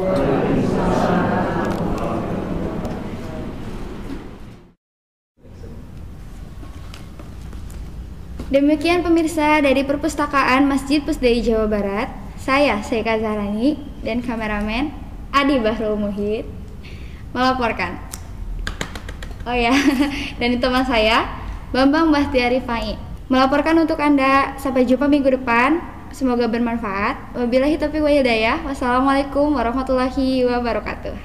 Demikian pemirsa dari Perpustakaan Masjid Pusdai Jawa Barat. Saya Seika Zahrani dan kameramen Adi Bahrul Muhid melaporkan. Oh ya, dan teman saya Bambang Bahtiari Fai melaporkan untuk Anda. Sampai jumpa minggu depan. Semoga bermanfaat. Wabillahi taufiq wa hidayah. Wassalamualaikum warahmatullahi wabarakatuh.